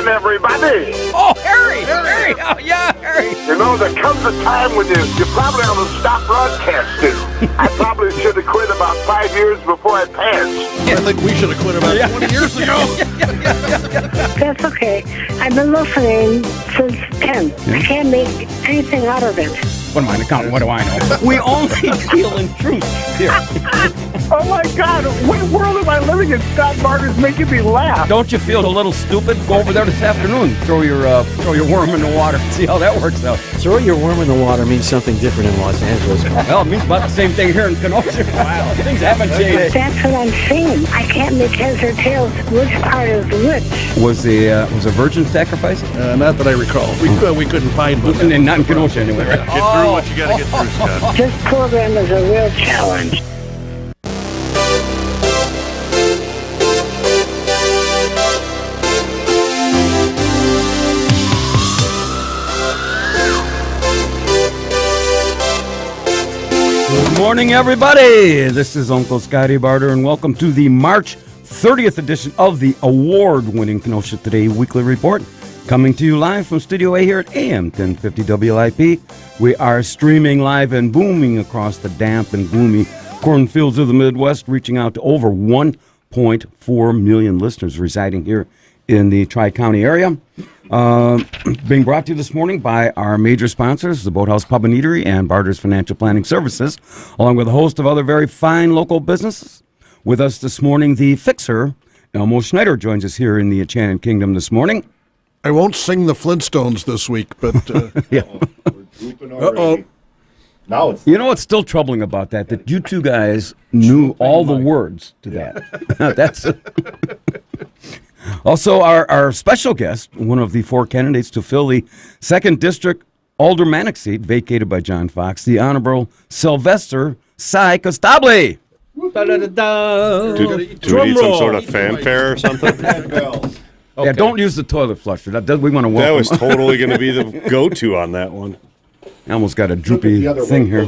morning, everybody. Oh, Harry! Oh, yeah, Harry! You know, there comes a time when you probably ought to stop broadcasting. I probably should have quit about 5 years before I passed. I think we should have quit about 20 years ago. That's okay. I've been listening since 10. I can't make anything out of it. What am I counting? What do I know? We only deal in truth here. Oh, my God. What world am I living in? Scott Barter's making me laugh. Don't you feel a little stupid? Go over there this afternoon. Throw your worm in the water. See how that works out. Throw your worm in the water means something different in Los Angeles. Well, it means about the same thing here in Kenosha. Wow, things haven't changed. That's what I'm saying. I can't make heads or tails which part is which. Was a virgin sacrifice? Not that I recall. We couldn't find one. And not in Kenosha anyway, right? Get through what you got to get through, Scott. This program is a real challenge. Good morning, everybody. This is Uncle Scotty Barter, and welcome to the March 30th edition of the award-winning Kenosha Today Weekly Report. Coming to you live from Studio A here at AM 1050 WLIP. We are streaming live and booming across the damp and gloomy cornfields of the Midwest, reaching out to over 1.4 million listeners residing here in the Tri-County area. Being brought to you this morning by our major sponsors, the Boathouse Pub and Eatery and Barter's Financial Planning Services, along with a host of other very fine local businesses. With us this morning, the fixer, Elmo Schneider, joins us here in the Enchanted Kingdom this morning. I won't sing the Flintstones this week, but... Yeah. We're drooping already. Now it's... You know what's still troubling about that you two guys knew all the words to that. That's Also, our special guest, one of the four candidates to fill the 2nd District Aldermanic seat vacated by John Fox, the Honorable Sylvester Cy Costable. Do we need some sort of fanfare or something? Yeah, don't use the toilet flusher. We want to welcome. That was totally going to be the go-to on that one. I almost got a droopy thing here.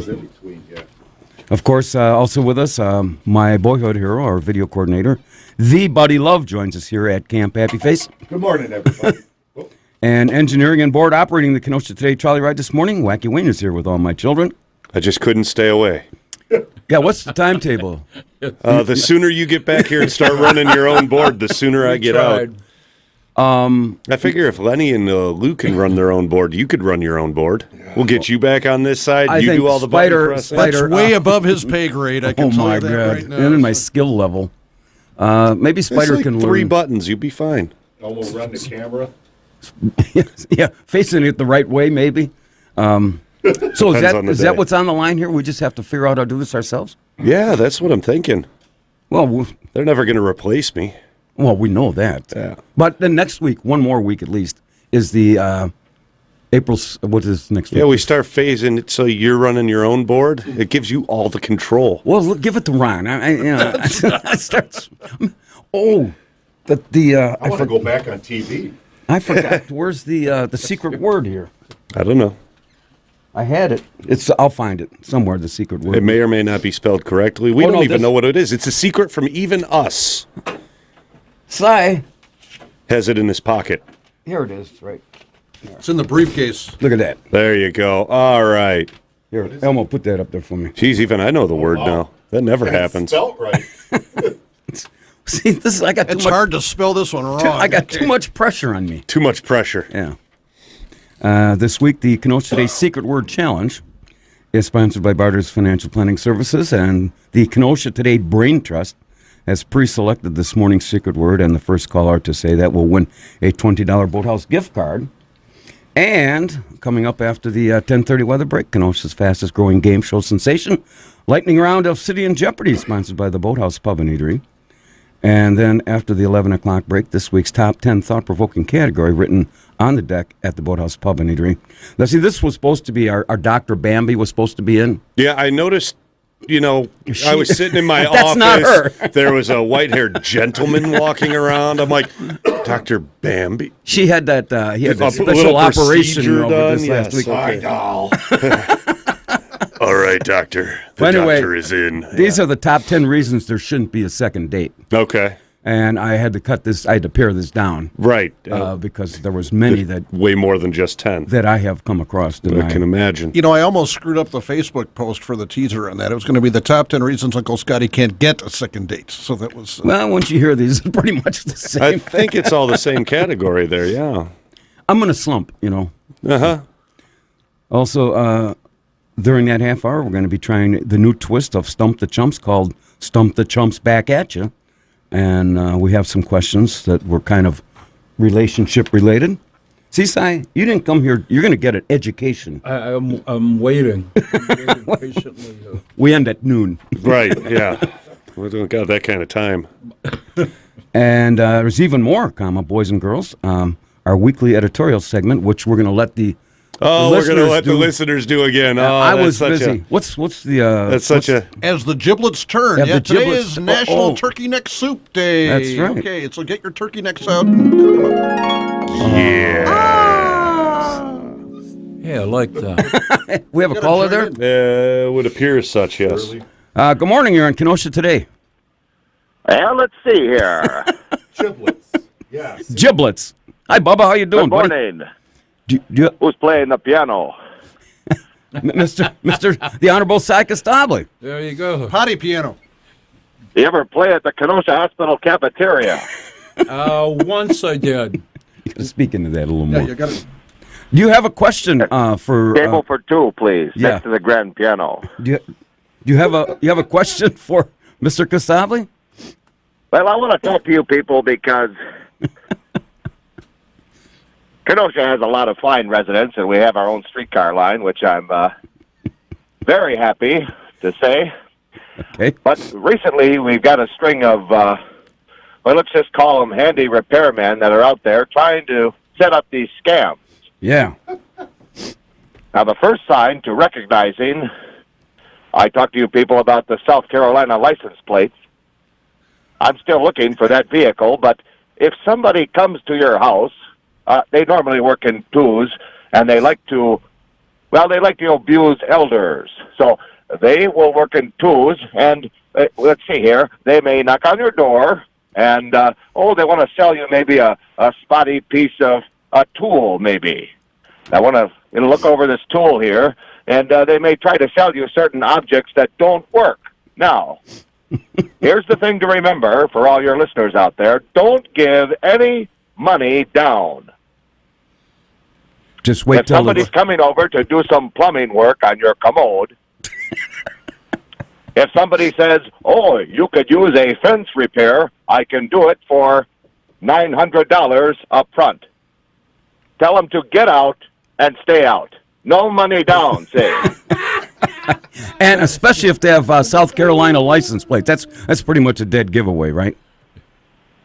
Of course, also with us, my boyhood hero, our video coordinator, the Buddy Love, joins us here at Camp Happy Face. Good morning, everybody. And engineering and board operating the Kenosha Today trolley ride this morning, Wacky Wayne is here with all my children. I just couldn't stay away. Yeah, what's the timetable? The sooner you get back here and start running your own board, the sooner I get out. I figure if Lenny and Lou can run their own board, you could run your own board. We'll get you back on this side. I you think do all the Spider- button pressing. That's way above his pay grade, I can tell you that right now. And in my skill level. Maybe Spider It's like can 3 learn. buttons, you'll be fine. Almost run the camera. Yeah, facing it the right way, maybe. So is that what's on the line here? We just have to figure out how to do this ourselves? Yeah, that's what I'm thinking. Well, They're never going to replace me. we know that. Yeah. But the next week, one more week at least, is the April. What is next week? Yeah, we start phasing it so you're running your own board. It gives you all the control. Well, look, give it to Ron. It starts. Oh, I want to go back on TV. I forgot. Where's the secret word here? I don't know. I had it. I'll find it somewhere. The secret word. It may or may not be spelled correctly. We don't even know what it is. It's a secret from even us. Cy. Has it in his pocket. Here it is. Right. It's in the briefcase. Look at that. There you go. All right. Here, Elmo, put that up there for me. Geez, even I know the word now. That never happens. Spelt right. See, this I got too It's much. hard to spell this one wrong. I got too much pressure on me. Too much pressure. Yeah. This week, the Kenosha Today Secret Word Challenge is sponsored by Barter's Financial Planning Services, and the Kenosha Today Brain Trust has pre-selected this morning's secret word, and the first caller to say that will win a $20 Boathouse gift card. And coming up after the 10:30 weather break, Kenosha's fastest-growing game show sensation, lightning round of City and Jeopardy, sponsored by the Boathouse Pub and Eatery. And then after the 11 o'clock break, this week's top 10 thought-provoking category written on the deck at the Boathouse Pub and Eatery. Now, see, this was supposed to be our Dr. Bambi was supposed to be in. Yeah, I noticed, I was sitting in my That's office. not her. There was a white-haired gentleman walking around. I'm like, Dr. Bambi? She had that, he had A that special little operation procedure over done? this last Yes, week. okay. Doll. All right, doctor. The Well, anyway, doctor is in. These are the top 10 reasons there shouldn't be a second date. Okay. and I had to pare this down. Right. Because there was many that way more than just 10 that I have come across. I can imagine. You know, I almost screwed up the Facebook post for the teaser on that. It was going to be the top 10 reasons Uncle Scotty can't get a second date. So that was... Well, once you hear these, it's pretty much the same. I think it's all the same category there, yeah. I'm going to slump, Uh-huh. Also, during that half hour, we're going to be trying the new twist of Stump the Chumps called Stump the Chumps Back at You. And we have some questions that were kind of relationship related. See, Si, you didn't come here. You're going to get an education. I'm waiting. I'm waiting patiently. We end at noon. Right, yeah. We don't got that kind of time. And there's even more, boys and girls. Our weekly editorial segment, which we're going to let the we're going to let the listeners do again. I was busy. What's the? That's such a. As the giblets turn. Yeah, Today is National Turkey Neck Soup Day. That's right. Okay, so get your turkey necks out. Yeah. Yeah, I like that. We have a caller there? It would appear as such, yes. Good morning. You're in Kenosha today. Well, let's see here. Giblets. Yes. Giblets. Hi, Bubba. How you doing, Good morning. buddy? Who's playing the piano? Mr. the Honorable Si Costabile. There you go. Potty piano. You ever play at the Kenosha Hospital cafeteria? Once I did. You got to speak into that a little Yeah, more. you got it. Do you have a question for? Table for two, please. yeah. Next to the grand piano. Do you have a question for Mr. Costabile? Well, I want to talk to you people because Kenosha has a lot of fine residents, and we have our own streetcar line, which I'm very happy to say. Okay. But recently, we've got a string of, well, let's just call them handy repairmen that are out there trying to set up these scams. Yeah. Now, the first sign to recognizing, I talked to you people about the South Carolina license plates. I'm still looking for that vehicle, but if somebody comes to your house, they normally work in twos, and they like to abuse elders. So they will work in twos, and let's see here, they may knock on your door, and, they want to sell you maybe a spotty piece of a tool, maybe. I want to look over this tool here, and they may try to sell you certain objects that don't work. Now, here's the thing to remember for all your listeners out there. Don't give any money down. Just wait if till somebody's coming over to do some plumbing work on your commode, if somebody says, oh, you could use a fence repair, I can do it for $900 up front. Tell them to get out and stay out. No money down, say. And especially if they have South Carolina license plates. That's pretty much a dead giveaway, right?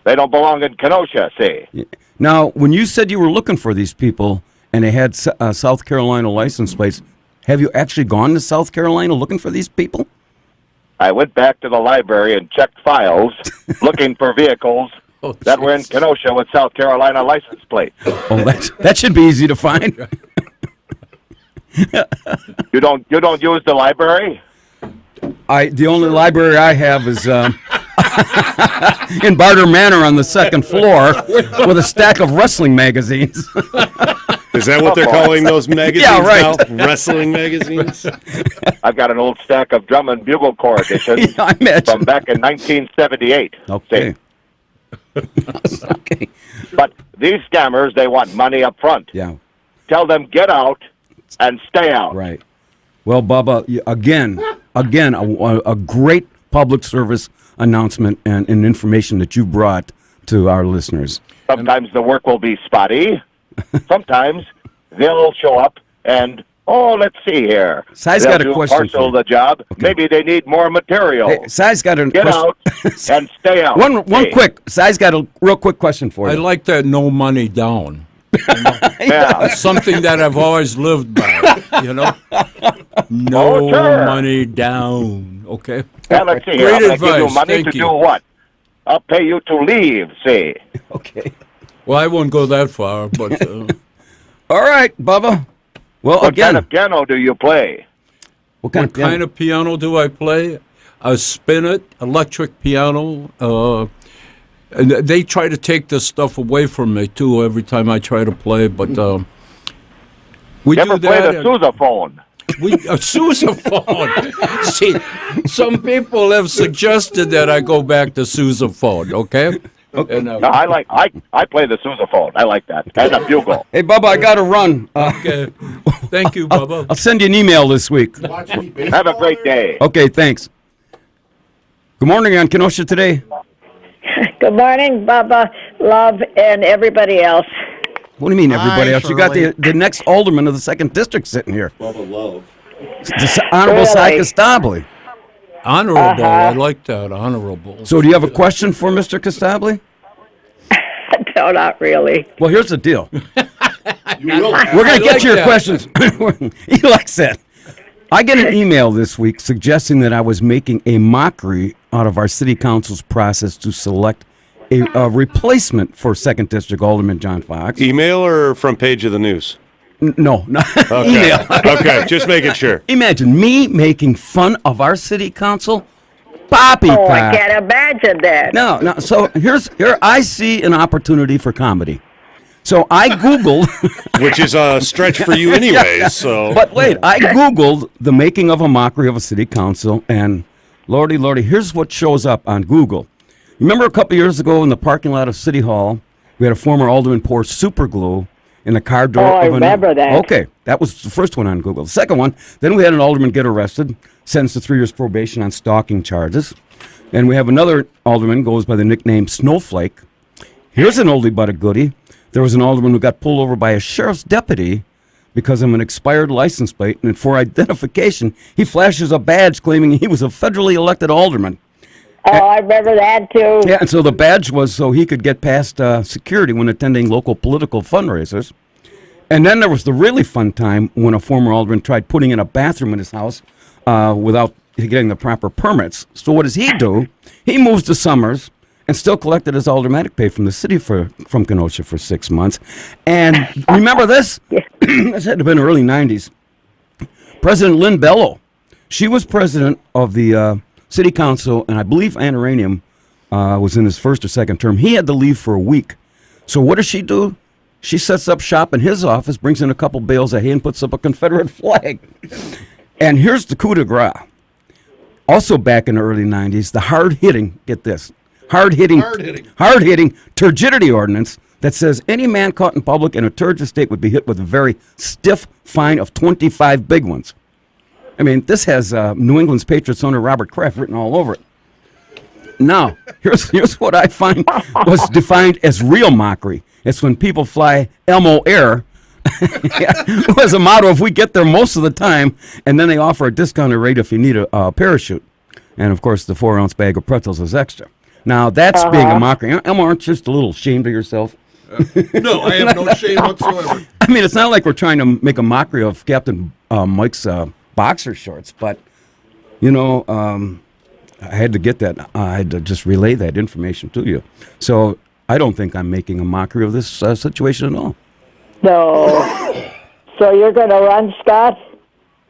They don't belong in Kenosha, see. Now, when you said you were looking for these people and they had South Carolina license plates, have you actually gone to South Carolina looking for these people? I went back to the library and checked files looking for vehicles that were in Kenosha with South Carolina license plates. Oh, that should be easy to find. You don't use the library? The only library I have is in Barter Manor on the second floor with a stack of wrestling magazines. Is that what they're calling those magazines Yeah, right. now? Wrestling magazines? I've got an old stack of Drum and Bugle Corps editions I imagine. from back in 1978. Okay. Okay. But these scammers, they want money up front. Yeah. Tell them get out and stay out. Right. Well, Bubba, again, a great public service announcement and information that you brought to our listeners. Sometimes the work will be spotty. Sometimes they'll show up and, let's see here. Si's They'll got a do question partial for you. of the job. Okay. Maybe they need more material. Hey, Si's got a Get question. out and stay out. One Hey. quick. Si's got a real quick question for I you. like that no money down. Yeah. It's something that I've always lived by, No sure. money down, okay? Yeah, let's see here. Great I'm going to give you advice. money Thank to you. do what? I'll pay you to leave, see. Okay. Well, I won't go that far, but All right, Bubba. Well, What again, kind of piano do you play? what kind what kind of piano do I play? A spinet, electric piano. And they try to take this stuff away from me too every time I try to play. But we Never do played that. a sousaphone. A sousaphone. See, some people have suggested that I go back to sousaphone. Okay. And, No, I play the sousaphone. I like that. And a bugle. Hey, Bubba, I got to run. okay. Thank you, Bubba. I'll send you an email this week. Watch any baseball Have a great day. Okay, thanks. Good morning on Kenosha today. Good morning, Bubba, Love, and everybody else. What do you mean, everybody Hi, else? You got Shirley. the next alderman of the 2nd District sitting here. Bubba Love. The Honorable Really? Cy Costabile. Honorable. I like that. Honorable. So do you have a question for Mr. Costabile? No, not really. Well, here's the deal. You will. We're going to get like to your that. questions. He likes that. I get an email this week suggesting that I was making a mockery out of our city council's process to select a replacement for 2nd District Alderman John Fox. Email or front page of the news? No, Okay. email. Okay, just making sure. Imagine me making fun of our city council. Poppycock. Oh, I can't imagine that. No. So here I see an opportunity for comedy. So I Googled, Which is a stretch for you anyways, so. but wait, I Googled the making of a mockery of a city council, and lordy, here's what shows up on Google. Remember a couple years ago in the parking lot of City Hall, we had a former alderman pour super glue in the car door. Oh, I of remember that. Okay, that was the first one on Google. The second one, then we had an alderman get arrested, sentenced to 3 years probation on stalking charges. And we have another alderman, goes by the nickname Snowflake. Here's an oldie but a goodie. There was an alderman who got pulled over by a sheriff's deputy because of an expired license plate, and for identification, he flashes a badge claiming he was a federally elected alderman. Oh, I remember that, too. Yeah, and so the badge was so he could get past security when attending local political fundraisers. And then there was the really fun time when a former alderman tried putting in a bathroom in his house without getting the proper permits. So what does he do? He moves to Summers and still collected his aldermanic pay from the city from Kenosha for 6 months. And remember this? This had to have been early 90s. President Lynn Bellow, she was president of the city council, and I believe Anuranium was in his first or second term. He had to leave for a week. So what does she do? She sets up shop in his office, brings in a couple bales of hay, and puts up a Confederate flag. And here's the coup de grace. Also back in the early 90s, the hard-hitting, get this, hard-hitting turgidity ordinance that says any man caught in public in a turgid state would be hit with a very stiff fine of 25 big ones. I mean, this has New England's Patriots owner Robert Kraft written all over it. Now, here's what I find was defined as real mockery. It's when people fly Elmo Air as a motto if we get there most of the time, and then they offer a discounted rate if you need a parachute. And, of course, the 4-ounce bag of pretzels is extra. Now, that's being a mockery. Elmo, aren't you just a little ashamed of yourself? No, I have no shame whatsoever. I mean, it's not like we're trying to make a mockery of Captain Mike's boxer shorts, but, you know, I had to get that. I had to just relay that information to you. So I don't think I'm making a mockery of this situation at all. No. So you're going to run, Scott?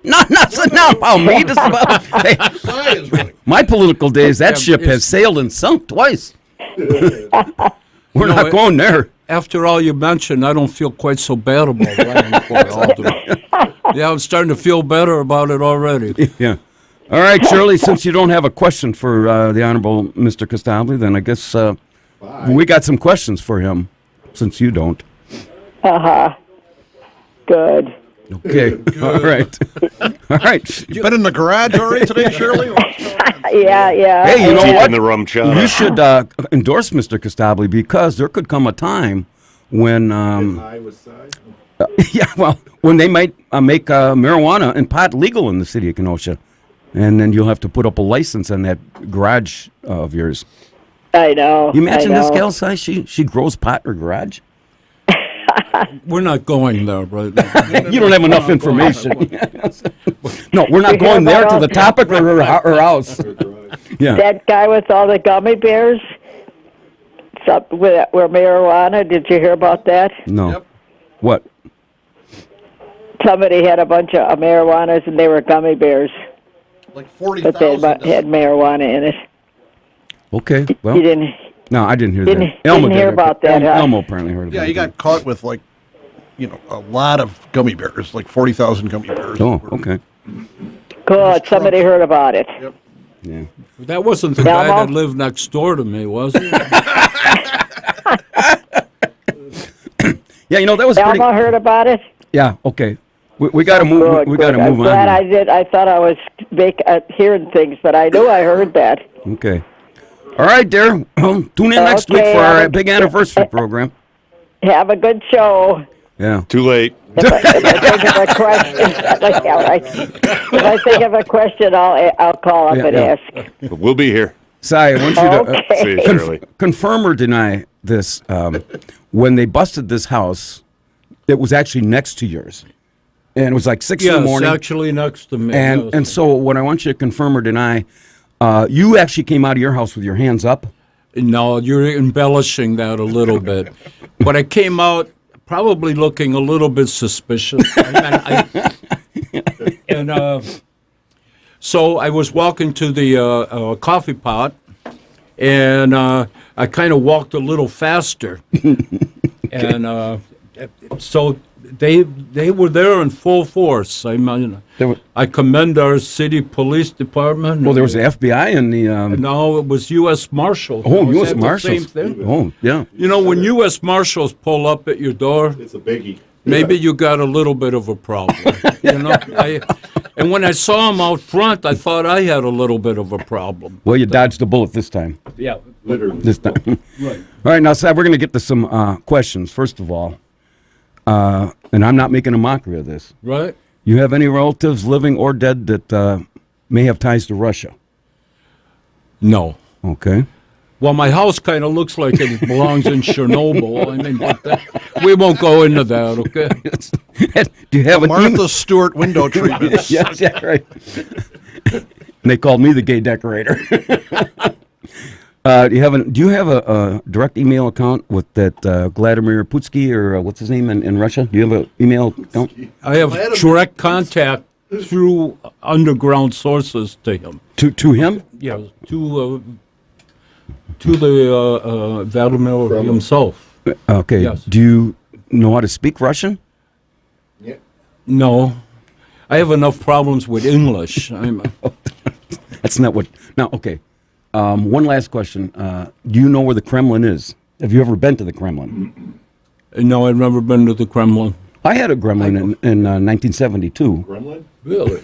Not about me. This is about, hey, Cy is running. my political days, that ship has sailed and sunk twice. We're not going there. After all you mentioned, I don't feel quite so bad about running for alderman. Yeah, I'm starting to feel better about it already. Yeah. All right, Shirley, since you don't have a question for the Honorable Mr. Costabile, then I guess we got some questions for him, since you don't. Good. Okay. All right. All right. You been in the garage already today, Shirley? Yeah. Hey, you know Deep what? in the rum chata. You should endorse Mr. Costabile because there could come a time when, I was Cy. when they might make marijuana and pot legal in the city of Kenosha, and then you'll have to put up a license on that garage of yours. I know. You imagine I know. this gal, Si? She grows pot in her garage. We're not going there right now. You don't have enough information. No, we're not going there to the topic or her house. Yeah. That guy with all the gummy bears? Where marijuana? Did you hear about that? No. Yep. What? Somebody had a bunch of marijuanas and they were gummy bears, Like but they 40,000. had marijuana in it. Okay. Well, He No, I didn't hear Didn't- that. Elmo didn't hear did. about that, huh? Elmo apparently heard about Yeah, it. he got caught with like, a lot of gummy bears, like 40,000 gummy bears. Oh, okay. Good. Somebody heard about it. Yep. Yeah. That wasn't the guy Elmo? that lived next door to me, was it? Yeah, that was pretty. Elma heard about it. Yeah. Okay. We got to move. Good, We got to good. move I'm glad on. I did. I thought I was hearing things, but I knew I heard that. Okay. All right, dear. Tune in next week Okay, for our have a- big anniversary program. Have a good show. Yeah. Too late. If I think of a question, yeah, right. If I think of a question, I'll call up Yeah, and yeah. ask. We'll be here. Si, I want you to Okay. See you, Shirley. confirm or deny this. When they busted this house, it was actually next to yours, and it was like 6 in the Yes, morning. actually next to me. And yes. and so what I want you to confirm or deny, you actually came out of your house with your hands up. No, you're embellishing that a little bit. But I came out probably looking a little bit suspicious. So I was walking to the coffee pot, and I kind of walked a little faster. And so they were there in full force. I mean, I commend our city police department. Well, there was the FBI and the. No, it was U.S. Marshals. Oh, Was U.S. that the Marshals. Same thing? Oh, yeah. When U.S. Marshals pull up at your door, It's a biggie. maybe you got a little bit of a problem. And when I saw them out front, I thought I had a little bit of a problem. Well, you dodged a bullet this time. Yeah. Literally. This time. Right. All right, now, Sab, we're going to get to some questions. First of all, and I'm not making a mockery of this. Right? You have any relatives, living or dead, that may have ties to Russia? No. Okay. Well, my house kind of looks like it belongs in Chernobyl. I mean, we won't go into that, okay? Do you have an Martha Stewart window treatments. Yes, yeah, right. And they called me the gay decorator. Do you have a direct email account with that Vladimir Putsky or what's his name in Russia? Do you have an email account? I have direct contact through underground sources to him. To him? Yeah, to the Vladimir himself. Okay. Yes. Do you know how to speak Russian? No, I have enough problems with English. That's not what. No. Okay. One last question. Do you know where the Kremlin is? Have you ever been to the Kremlin? No, I've never been to the Kremlin. I had a Gremlin in 1972. Gremlin? Really?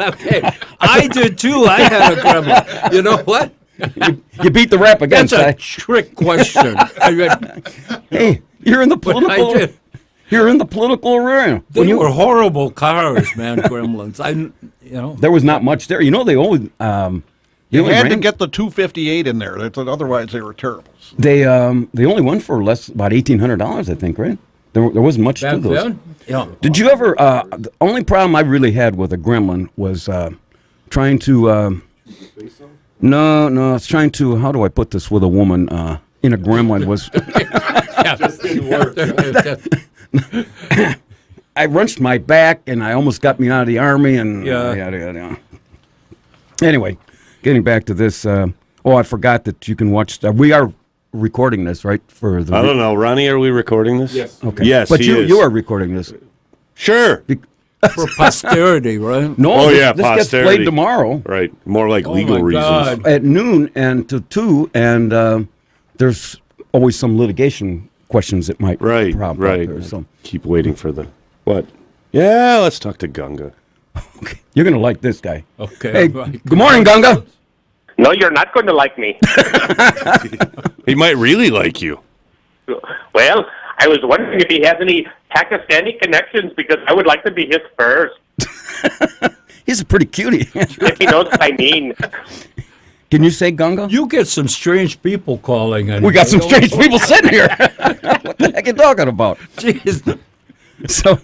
Okay. I did too. I had a Gremlin. You know what? You beat the rap again, That's a Si. trick question. Hey, you're in the I political. did. You're in the political arena. They were horrible cars, man. Gremlins. There was not much there. They always. You had to get the 258 in there. Otherwise, they were terrible. They only went for about $1,800, I think, right? There wasn't much to Back those. then? Yeah. Did you ever? The only problem I really had with a Gremlin was trying to. No, it's trying to. How do I put this with a woman in a Gremlin was. Just didn't work. I wrenched my back, and I almost got me out of the army, and Yeah. Anyway, getting back to this. I forgot that you can watch. We are recording this, right? For the. I don't know. Ronnie, are we recording this? Yes. Okay. Yes, but he you is. are recording this. Sure. For posterity, right? No, Oh, this, yeah, this gets posterity. played tomorrow Right. More like Oh, legal my reasons. God. at noon and to 2, and there's always some litigation questions that might Right. prop up Right. there, so. Keep waiting for the what? Yeah, let's talk to Gunga. Okay. You're going to like this guy. Okay. Hey, good morning, Gunga. No, you're not going to like me. He might really like you. Well, I was wondering if he has any Pakistani connections because I would like to be his first, He's a pretty cutie. if he knows what I mean. Can you say Gunga? You get some strange people calling in. We got some strange people sitting here. What the heck are you talking about? Jeez. So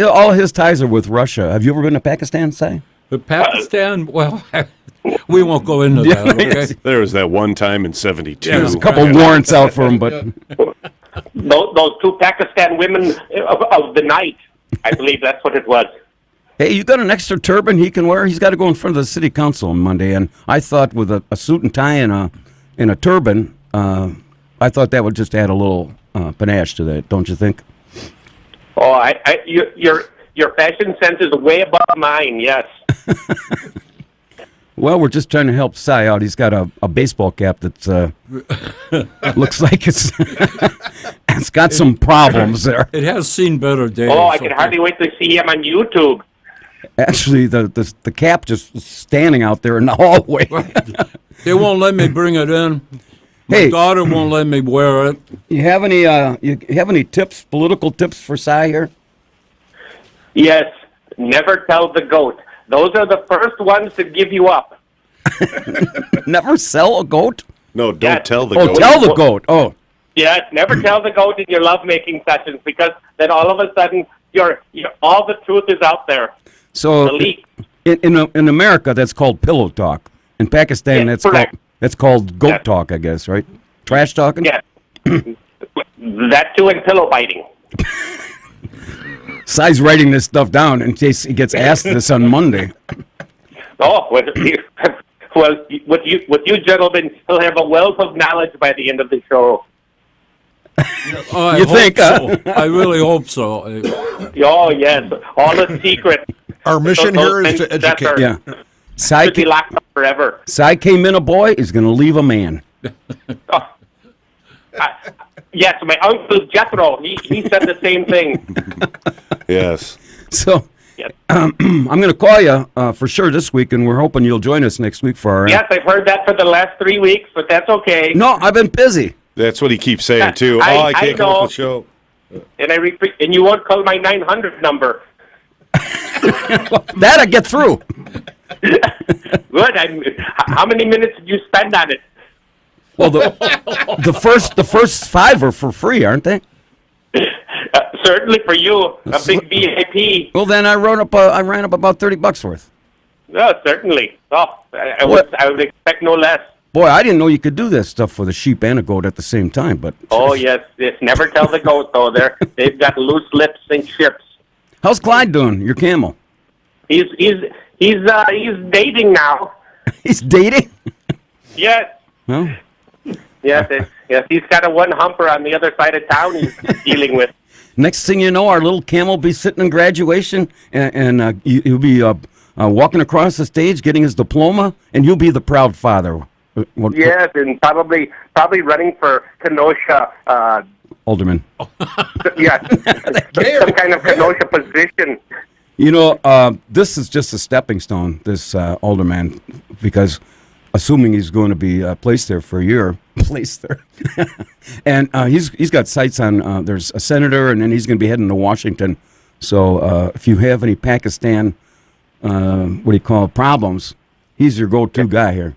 all his ties are with Russia. Have you ever been to Pakistan, Si? But Pakistan, well, we won't go into that, okay? There was that one time in '72. Yeah, There's a couple warrants out for him, but Those two Pakistan women of the night, I believe that's what it was. Hey, you got an extra turban he can wear? He's got to go in front of the city council on Monday, and I thought with a suit and tie and a turban, I thought that would just add a little panache to that, don't you think? Oh, your fashion sense is way above mine. Yes. Well, we're just trying to help Cy out. He's got a baseball cap that's looks like it's got some problems there. It has seen better days. Oh, I can hardly wait to see him on YouTube. Actually, the cap just standing out there in the hallway. They won't let me bring it in. My Hey. daughter won't let me wear it. You have any tips, political tips for Cy here? Yes. Never tell the goat. Those are the first ones to give you up. Never sell a goat? No, don't Yeah. tell the Oh, goat. tell the goat. Oh, Yes, never tell the goat in your lovemaking sessions, because then all of a sudden all the truth is out there. so The leak. in America that's called pillow talk. In Pakistan Yes, that's called goat Yes. talk, I guess, right? Trash talking. Yes. That too, and pillow biting. Cy's writing this stuff down in case he gets asked this on Monday. Oh, well, with you gentlemen, he'll have a wealth of knowledge by the end of the show. Oh, I You hope think, so. I really hope so. Oh, yes, all the secrets. Our mission Those here is things to that educate. are- Yeah. Cy, Should be locked up forever. Cy came in a boy, he's going to leave a man. Oh. Yes, my uncle Jethro, he said the same thing. Yes. So Yes. I'm going to call you for sure this week, and we're hoping you'll join us next week for our... Yes, I've heard that for the last 3 weeks, but that's okay. No, I've been busy. That's what he keeps saying, too. I I can't come up know. with the show. And you won't call my 900 number. That I get through. Good. How many minutes did you spend on it? Well, the first 5 are for free, aren't they? Certainly for you, a big VIP. Well, then I ran up about $30 worth. No, certainly. Oh, I would expect no less. Boy, I didn't know you could do that stuff with a sheep and a goat at the same time. But Oh yes, never tell the goat though. They've got loose lips and ships. how's Clyde doing? Your camel? He's dating now. He's dating. Yes. Well, Yes, he's got a one humper on the other side of town he's dealing with. next thing you know, our little camel will be sitting in graduation, and he'll be walking across the stage, getting his diploma, and you'll be the proud father. Yes, and probably running for Kenosha. Alderman. Yes, some kind of Kenosha position. You know, this is just a stepping stone, this alderman, because assuming he's going to be placed there for a year, and he's got sights on, there's a senator, and then he's going to be heading to Washington. So if you have any Pakistan, problems, he's your go-to guy here.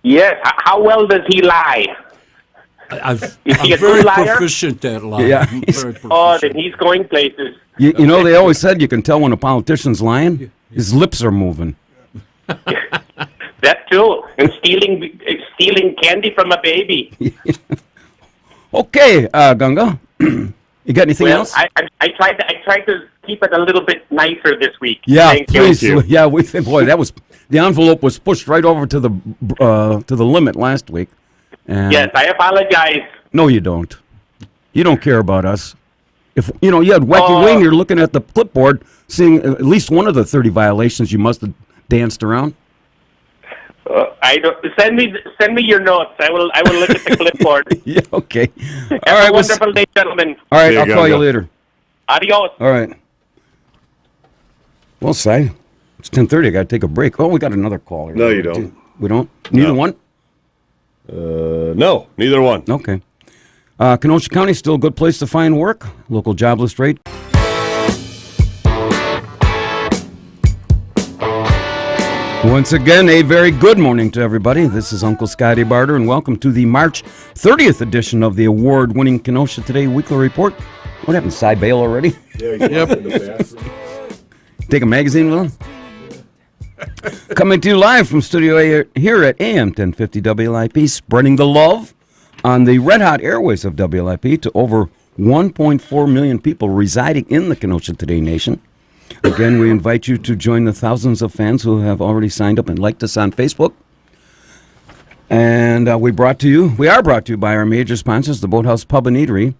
Yes. How well does he lie? I'm Is he a very good liar? proficient at lying. Yeah. I'm very Oh, proficient. then he's going places. You know, they always said you can tell when a politician's lying. His lips are moving. That too, and stealing candy from a baby. Okay, Gunga, you got anything Well, else? I tried to keep it a little bit nicer this week. Yeah, Thank please. you. Yeah, boy, that was the envelope was pushed right over to the limit last week. And Yes, I apologize. no, you don't. You don't care about us. If you know you had Wacky Oh. Wayne, you're looking at the clipboard, seeing at least one of the 30 violations you must have danced around. I don't send me your notes. I will look at the clipboard. Yeah, okay. Have All right, a wonderful day, gentlemen. all right. There I'll you call go. you later. Adios. All right. Well, Si, it's 10:30. I got to take a break. Oh, we got another caller. No, you don't. We don't. Neither one. No, neither one. Okay. Kenosha County still a good place to find work. Local jobless rate. Once again, a very good morning to everybody. This is Uncle Scotty Barter, and welcome to the March 30th edition of the award-winning Kenosha Today Weekly Report. What happened, Cy Bale already? Yep. Take a magazine with him? Coming to you live from Studio A here at AM 1050 WLIP, spreading the love on the red-hot airways of WLIP to over 1.4 million people residing in the Kenosha Today Nation. Again, we invite you to join the thousands of fans who have already signed up and liked us on Facebook. And we are brought to you by our major sponsors, the Boathouse Pub and Eatery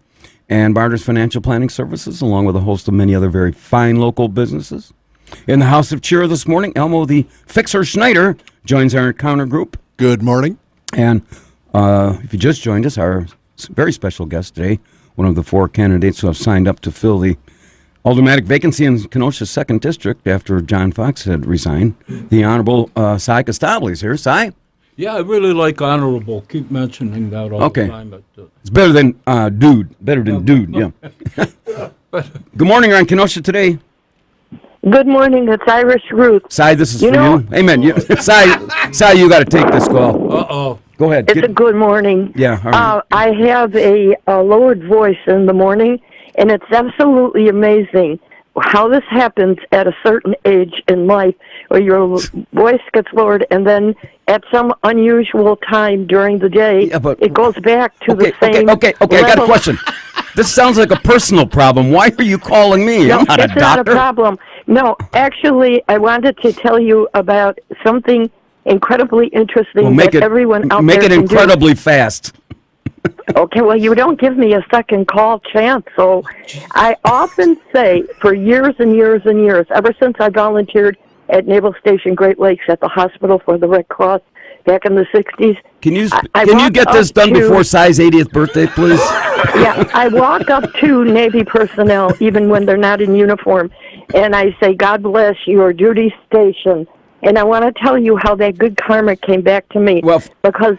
and Barter's Financial Planning Services, along with a host of many other very fine local businesses. In the House of Cheer this morning, Elmo the Fixer Schneider joins our encounter group. Good morning. And if you just joined us, our very special guest today, one of the 4 candidates who have signed up to fill the aldermanic vacancy in Kenosha's 2nd District after John Fox had resigned, the Honorable Cy Costabile is here. Cy? Yeah, I really like honorable. Keep mentioning that all the time. But, it's better than dude. Better than dude, yeah. Good morning, you're on Kenosha Today. Good morning, it's Irish Ruth. Cy, this is for you. Amen. Cy, you got to take this call. Uh-oh. Go ahead. It's a good morning. Yeah. All right. I have a lowered voice in the morning, and it's absolutely amazing how this happens at a certain age in life where your voice gets lowered, and then at some unusual time during the day, it goes back to the same Okay, I got a question. This sounds like a personal problem. Why are you calling me? No, I'm not a it's doctor. not a problem. No, actually, I wanted to tell you about something incredibly interesting that everyone out there make it can incredibly fast. Okay, well, you don't give me a second call chance. So I often say for years and years and years, ever since I volunteered at Naval Station Great Lakes at the Hospital for the Red Cross back in the 60s. Can you get this done before Cy's 80th birthday, please? Yeah, I walk up to Navy personnel, even when they're not in uniform, and I say, God bless your duty station. And I want to tell you how that good karma came back to me. Well, because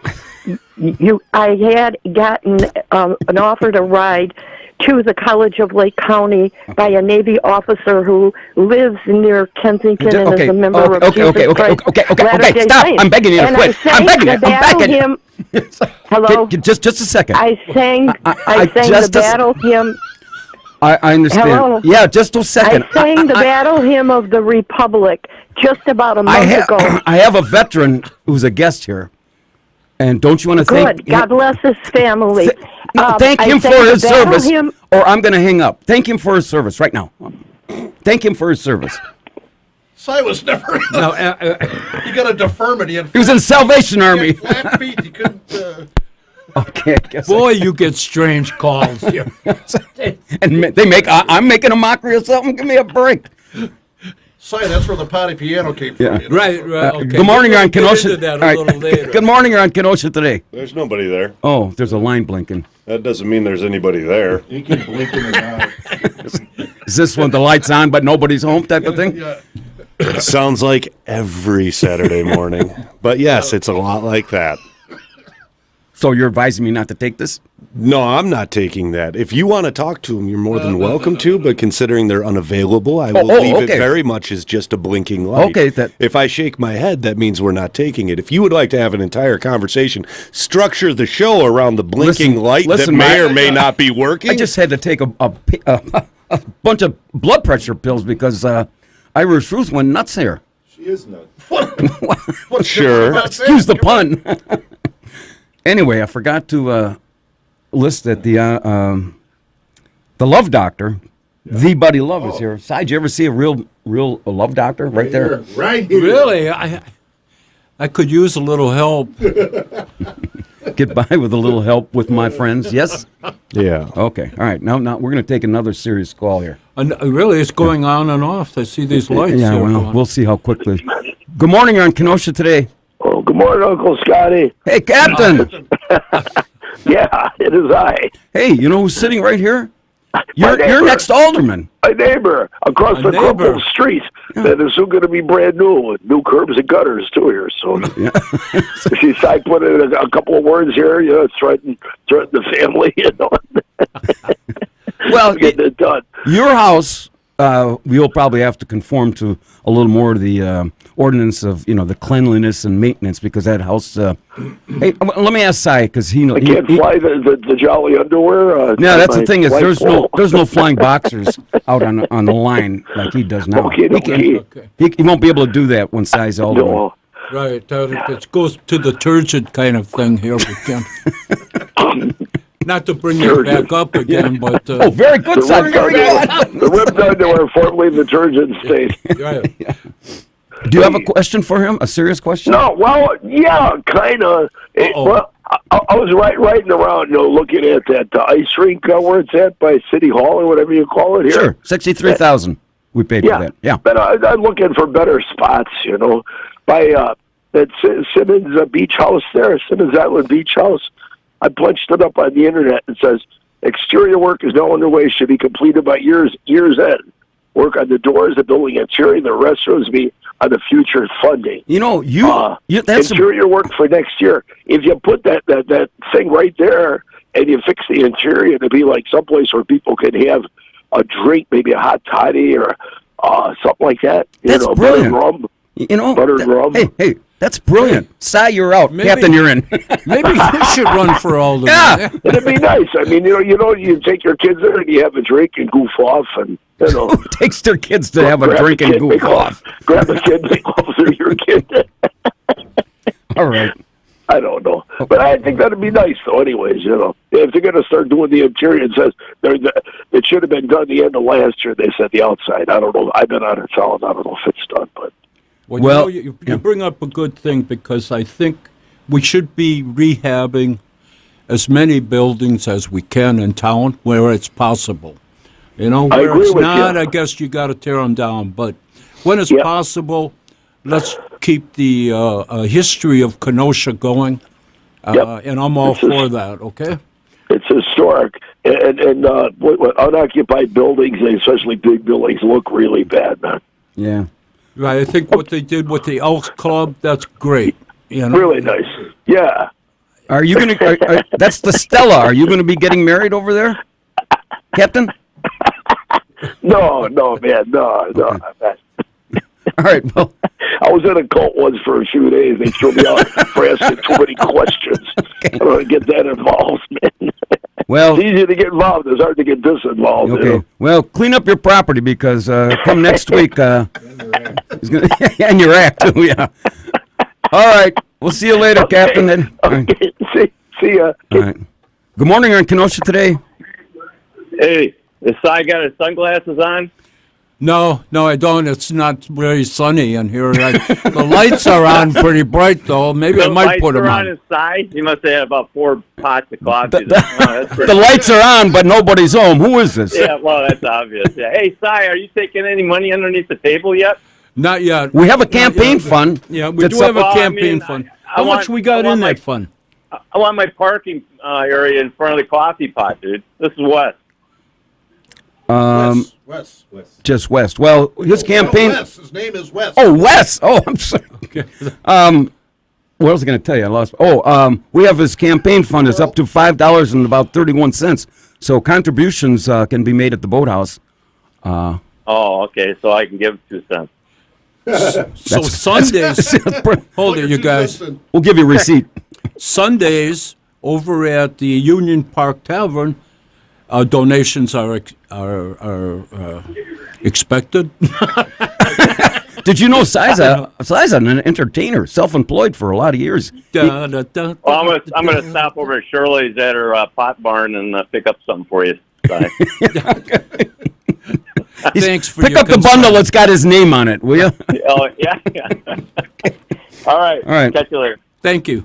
I had gotten an offer to ride to the College of Lake County by a Navy officer who lives near Kensington and is a member of Jesus Christ Latter-day Stop! Saints. I'm begging you to quit. I'm begging you. Hello? Just a second. I sang the battle hymn. I understand. Hello? Yeah, just a second. I sang the battle hymn of the Republic just about a month ago. I have a veteran who's a guest here. And don't you want to thank... Good. God bless his family. Thank him for his service, or I'm going to hang up. Thank him for his service right now. Thank him for his service. Cy was never... No, you got a deformity. He was in Salvation Army. He had flat feet. He couldn't... Okay, I guess. Boy, you get strange calls here. And they make... I'm making a mockery of something. Give me a break. Cy, that's where the potty piano came from. Yeah. You know? Right. Okay. Good morning, you're on Kenosha. That a little later. Good morning, you're on Kenosha Today. There's nobody there. Oh, there's a line blinking. That doesn't mean there's anybody there. He can blink in the eye. Is this when the light's on but nobody's home type of thing? Yeah. It sounds like every Saturday morning. But yes, it's a lot like that. So you're advising me not to take this? No, I'm not taking that. If you want to talk to them, you're more than welcome to, but considering they're unavailable, I will leave it very much as just a blinking light. Okay. If I shake my head, that means we're not taking it. If you would like to have an entire conversation, structure the show around the blinking light that may or may not be working. I just had to take a bunch of blood pressure pills because Irish Ruth went nuts here. She is nuts. What's Sure. Excuse the pun. Anyway, I forgot to list that the Love Doctor, the Buddy Love, is here. Did you ever see a real Love Doctor right there? Right here. Really? I could use a little help. Get by with a little help with my friends. Yes. Yeah. Okay. All right. Now we're going to take another serious call here. Really, it's going on and off. I see these lights. Yeah. Well, we'll see how quickly. Good morning. You're on Kenosha Today. Oh, good morning, Uncle Scotty. Hey, Captain. Yeah, it is I. Hey, you know who's sitting right here? You're next alderman. My neighbor across the crumpled street that is soon going to be brand new with new curbs and gutters too here. So, she's I put in a couple of words here. You know, it's threaten the family. You know, well, getting it done. Your house, you'll probably have to conform to a little more of the ordinance of the cleanliness and maintenance because that house. Hey, let me ask Cy because he knows. I can't fly the jolly underwear. No, that's the thing is there's no flying boxers out on the line like he does now. Okay. He won't be able to do that when Cy's older. No. Right, it goes to the turgid kind of thing here. We can. Not to bring it back up again, but oh, very good, son. Very good. The ribbed underwear formerly detergent state. right. Do you have a question for him? A serious question? No, well, yeah, kind of. Well, I was riding around, looking at that ice rink where it's at by City Hall or whatever you call it here. Sure, 63,000. We paid for that. Yeah, but I'm looking for better spots, by that Simmons Beach House there, Simmons Island Beach House. I punched it up on the internet and says exterior work is now underway, should be completed by year's end. Work on the doors, the building interior, the restrooms be on the future funding. That's interior work for next year. If you put that thing right there and you fix the interior to be like someplace where people can have a drink, maybe a hot toddy or something like that. That's brilliant. Buttered rum. Hey, that's brilliant. Si, you're out. Captain, you're in. Maybe you should run for all the Yeah. It'd be nice. I mean, you take your kids there and you have a drink and goof off, and it takes their kids to have a drink and goof off. Grab a kid, make off through your kid. All right. I don't know, but I think that'd be nice, though. Anyways, if they're going to start doing the interior, it says it should have been done the end of last year. They said the outside. I don't know. I've been out of town. I don't know if it's done, but. Well, you bring up a good thing because I think we should be rehabbing as many buildings as we can in town where it's possible. Where it's not, I guess you got to tear them down. But when it's possible, let's keep the history of Kenosha going, and I'm all for that. Okay. It's historic, and unoccupied buildings, especially big buildings, look really bad, man. Yeah. Right, I think what they did with the Elks Club, that's great. Really nice. Yeah. Are you going to? That's the Stella. Are you going to be getting married over there, Captain? No, man, no. Okay. All right. Well, I was in a cult once for a few days. They threw me out for asking too many questions. Okay. I don't want to get that involved, man. Well, it's easy to get involved. It's hard to get disinvolved. Okay. Well, clean up your property because come next week, he's gonna and your act too. Yeah. All right. We'll see you later, Captain. Then. Okay. See ya. All right. Good morning. You're in Kenosha today. Hey, is Si got his sunglasses on? No, I don't. It's not very sunny in here. The lights are on pretty bright, though. Maybe I might put them on. The lights are on his side? He must have had about 4 pots of coffee. The lights are on, but nobody's home. Who is this? Yeah, well, that's obvious. Yeah. Hey, Si, are you taking any money underneath the table yet? Not yet. We have a campaign fund. Yeah, we do have a campaign fund. How much we got in that fund? I want my parking area in front of the coffee pot, dude. This is West. Wes. Just West. Well, his campaign. Wes. His name is Wes. Oh, Wes. Oh, I'm sorry. Okay. What else was I going to tell you? I lost. We have his campaign fund. It's up to $5 and about 31 cents. So contributions can be made at the boathouse. Oh, okay. So I can give 2 cents. So Sundays. Hold it, you guys. We'll give you a receipt. Sundays over at the Union Park Tavern. Donations are expected. Did you know Si's an entertainer, self-employed for a lot of years? Well, I'm gonna stop over at Shirley's at her pot barn and pick up something for you. Thanks for pick up the bundle that's got his name on it, will you? Oh yeah. All right. Catch you later. Thank you.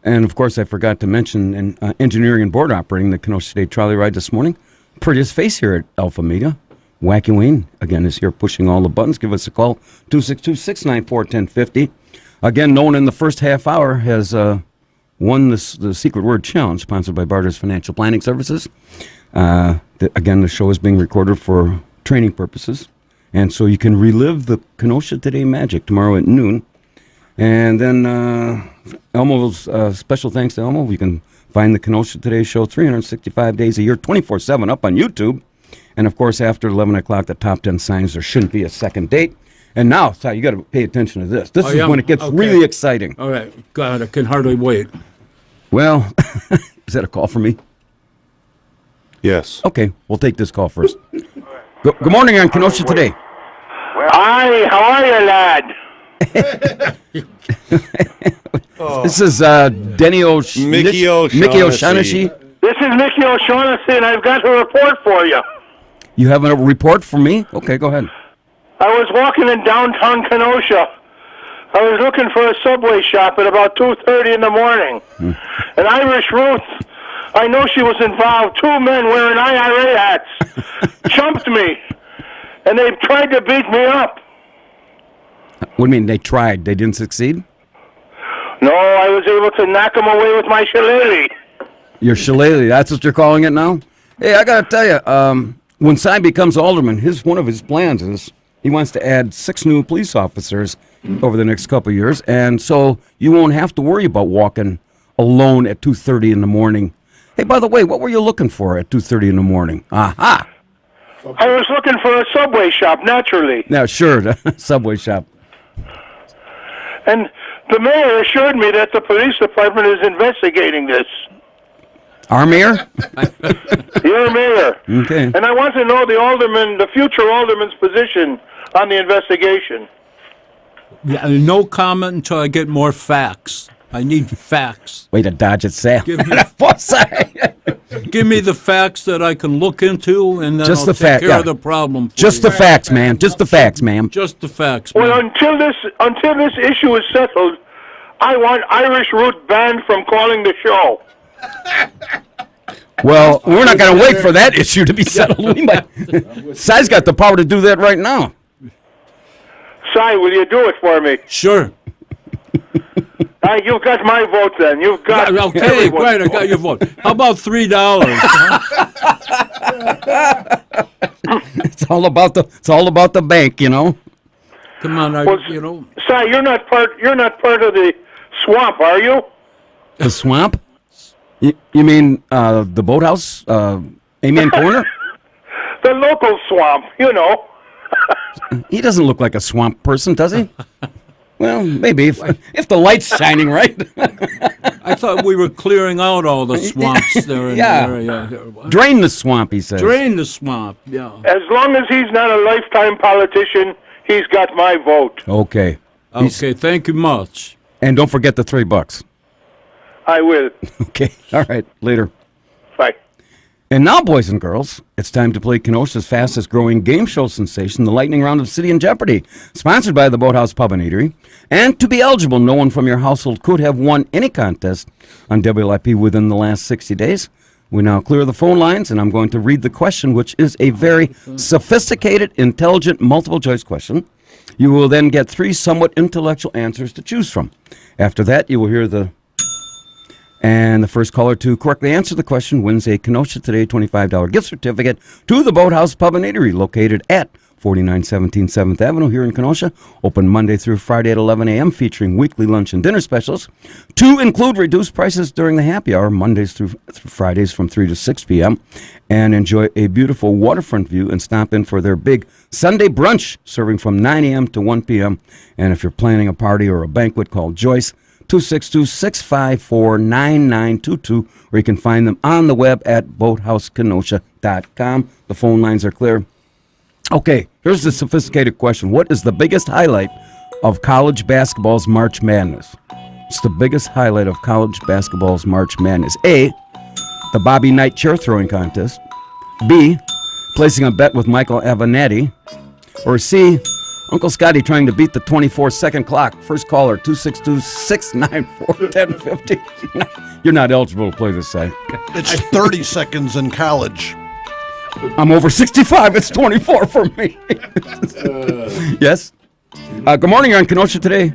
And, of course, I forgot to mention in engineering and board operating the Kenosha State Trolley Ride this morning. Prettiest face here at Alpha Media. Wacky Wayne, again, is here pushing all the buttons. Give us a call, 262-694-1050. Again, no one in the first half hour has won the Secret Word Challenge, sponsored by Barter's Financial Planning Services. Again, the show is being recorded for training purposes. And so you can relive the Kenosha Today magic tomorrow at noon. And then Elmo's special thanks to Elmo. You can find the Kenosha Today show 365 days a year, 24/7 up on YouTube. And, of course, after 11 o'clock, the top 10 signs there shouldn't be a second date. And now, Si, you got to pay attention to this. This is when it gets really exciting. All right. God, I can hardly wait. Well, is that a call for me? Yes. Okay, we'll take this call first. Good morning on Kenosha Today. Hi, how are you, lad? This is Mickey O'Shaughnessy. is Mickey O'Shaughnessy, and I've got a report for you. You have a report for me? Okay, go ahead. I was walking in downtown Kenosha. I was looking for a Subway shop at about 2:30 in the morning. And Irish Ruth, I know she was involved. 2 men wearing IRA hats jumped me, and they tried to beat me up. What do you mean they tried? They didn't succeed? No, I was able to knock them away with my shillelagh. Your shillelagh, that's what you're calling it now? Hey, I got to tell you, when Cy becomes alderman, one of his plans is he wants to add 6 new police officers over the next couple of years, and so you won't have to worry about walking alone at 2:30 in the morning. Hey, by the way, what were you looking for at 2:30 in the morning? Aha! I was looking for a Subway shop, naturally. Now, sure, the Subway shop. And the mayor assured me that the police department is investigating this. Our mayor? Your mayor. Okay. And I want to know the future alderman's position on the investigation. Yeah, no comment until I get more facts. I need facts. Way to dodge it, Sam. Give me the facts that I can look into, and then Just I'll the take care yeah. of the problem. Just the facts, man. Just the facts, ma'am. Just the facts, man. Well, until this issue is settled, I want Irish Root banned from calling the show. Well, we're not going to wait for that issue to be settled. Cy's got the power to do that right now. Cy, will you do it for me? Sure. You've got my vote then. You've got okay, great. I got your vote. How about $3? It's all about the bank, you know. Come on, Cy, you're not part of the swamp, are you? The swamp? You mean the boathouse, Amen Corner? The local swamp, you know. He doesn't look like a swamp person, does he? Well, maybe if the light's shining right. I thought we were clearing out all the swamps there in the area. Drain the swamp, he says. Drain the swamp, yeah. As long as he's not a lifetime politician, he's got my vote. Okay. Okay, thank you much. And don't forget the $3. I will. Okay, all right, later. Bye. And now, boys and girls, it's time to play Kenosha's fastest growing game show sensation, the lightning round of City in Jeopardy, sponsored by the Boathouse Pub and Eatery. And to be eligible, no one from your household could have won any contest on WLIP within the last 60 days. We now clear the phone lines, and I'm going to read the question, which is a very sophisticated, intelligent, multiple choice question. You will then get 3 somewhat intellectual answers to choose from. After that, you will hear And the first caller to correctly answer the question wins a Kenosha Today $25 gift certificate to the Boathouse Pub and Eatery, located at 4917 7th Avenue here in Kenosha. Open Monday through Friday at 11 a.m., featuring weekly lunch and dinner specials to include reduced prices during the happy hour, Mondays through Fridays from 3 to 6 p.m. And enjoy a beautiful waterfront view and stop in for their big Sunday brunch, serving from 9 a.m. to 1 p.m. And if you're planning a party or a banquet, call Joyce, 262-654-9922, or you can find them on the web at boathousekenosha.com. The phone lines are clear. Okay, here's the sophisticated question. What is the biggest highlight of college basketball's March Madness? It's the biggest highlight of college basketball's March Madness. A, the Bobby Knight chair throwing contest. B, placing a bet with Michael Avenatti. Or C, Uncle Scotty trying to beat the 24-second clock. First caller, 262-694-1050. You're not eligible to play this side. It's 30 seconds in college. I'm over 65. It's 24 for me. Yes? Good morning. You're on Kenosha Today.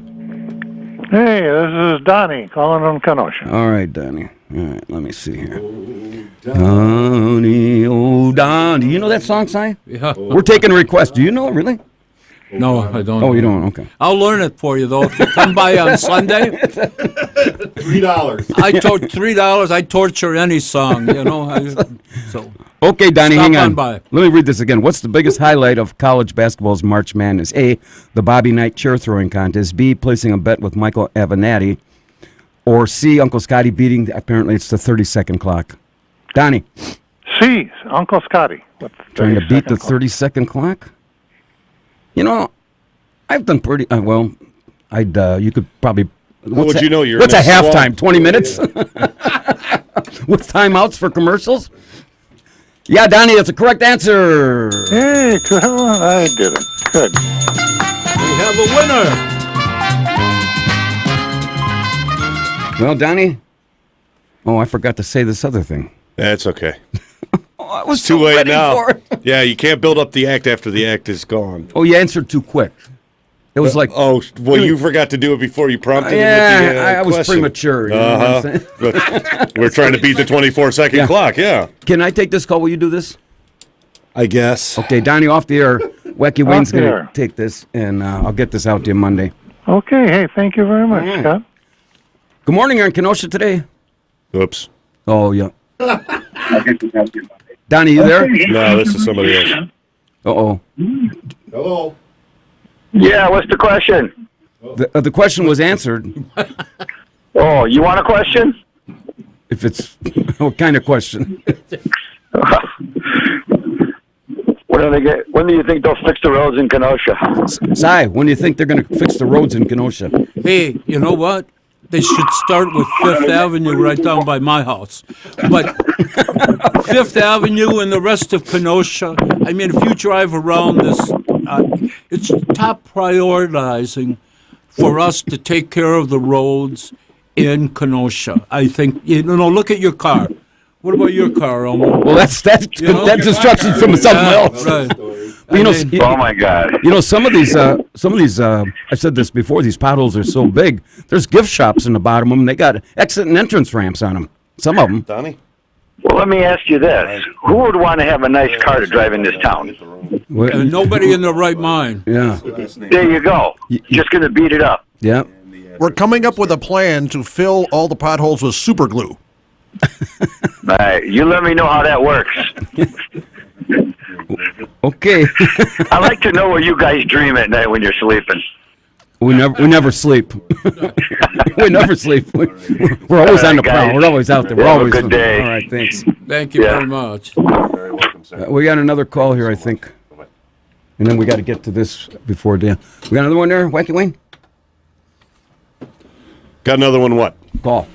Hey, this is Donnie calling from Kenosha. All right, Donnie. All right, let me see here. Donnie, oh, Donnie. Do you know that song, Si? Yeah. We're taking requests. Do you know it, really? No, I don't. Oh, you don't? Okay. I'll learn it for you, though. If you come by on Sunday. $3. I $3. I torture any song, you know. Okay, Donnie, Stop hang on. by. Let me read this again. What's the biggest highlight of college basketball's March Madness? A, the Bobby Knight chair throwing contest. B, placing a bet with Michael Avenatti. Or C, Uncle Scotty beating, apparently it's the 30-second clock. Donnie. C, Uncle Scotty. Trying to beat the 30-second clock? You know, I've done pretty well. You could probably. How would you know you're What's in a a swamp? halftime? 20 minutes. with timeouts for commercials? Yeah, Donnie, that's a correct answer. Hey, I did it. Good. We have a winner. Well, Donnie. Oh, I forgot to say this other thing. That's okay. I was Too so late ready now. for it. Yeah, you can't build up the act after the act is gone. Oh, you answered too quick. It was like... Oh, well, you forgot to do it before you prompted him with the I was question. premature. You know what I'm saying? We're trying to beat the 24-second clock, yeah. Can I take this call? Will you do this? I guess. Okay, Donnie, off the air. Wacky Wayne's going the to air. take this, and I'll get this out to you Monday. Okay, hey, thank you very much, Scott. Good morning. You're in Kenosha today. Oops. Oh, yeah. Donnie, you there? No, this is somebody else. Uh-oh. Hello. Yeah, what's the question? The question was answered. Oh, you want a question? If it's... What kind of question? When do you think they'll fix the roads in Kenosha? Si, when do you think they're going to fix the roads in Kenosha? Hey, you know what? They should start with Fifth Avenue right down by my house. But Fifth Avenue and the rest of Kenosha, I mean, if you drive around this, it's top prioritizing for us to take care of the roads in Kenosha. I think, look at your car. What about your car, Elmo? Well, that's instructions from someone else. Right. But, oh my God! You know, some of these. I said this before. These potholes are so big. There's gift shops in the bottom of them. They got exit and entrance ramps on them. Some of them. Donnie. Well, let me ask you this: who would want to have a nice car to drive in this town? Nobody in their right mind. Yeah. There you go. Just going to beat it up. Yeah. We're coming up with a plan to fill all the potholes with super glue. All right, you let me know how that works. Okay. I like to know where you guys dream at night when you're sleeping. We never sleep. We never sleep. We're always on the prowl. We're always out there. We're Have a always good day. All right, thanks. Thank you very much. Very welcome, sir. We got another call here, I think. And then we got to get to this before Dan. We got another one there, Wacky Wayne? Got another one what? Call.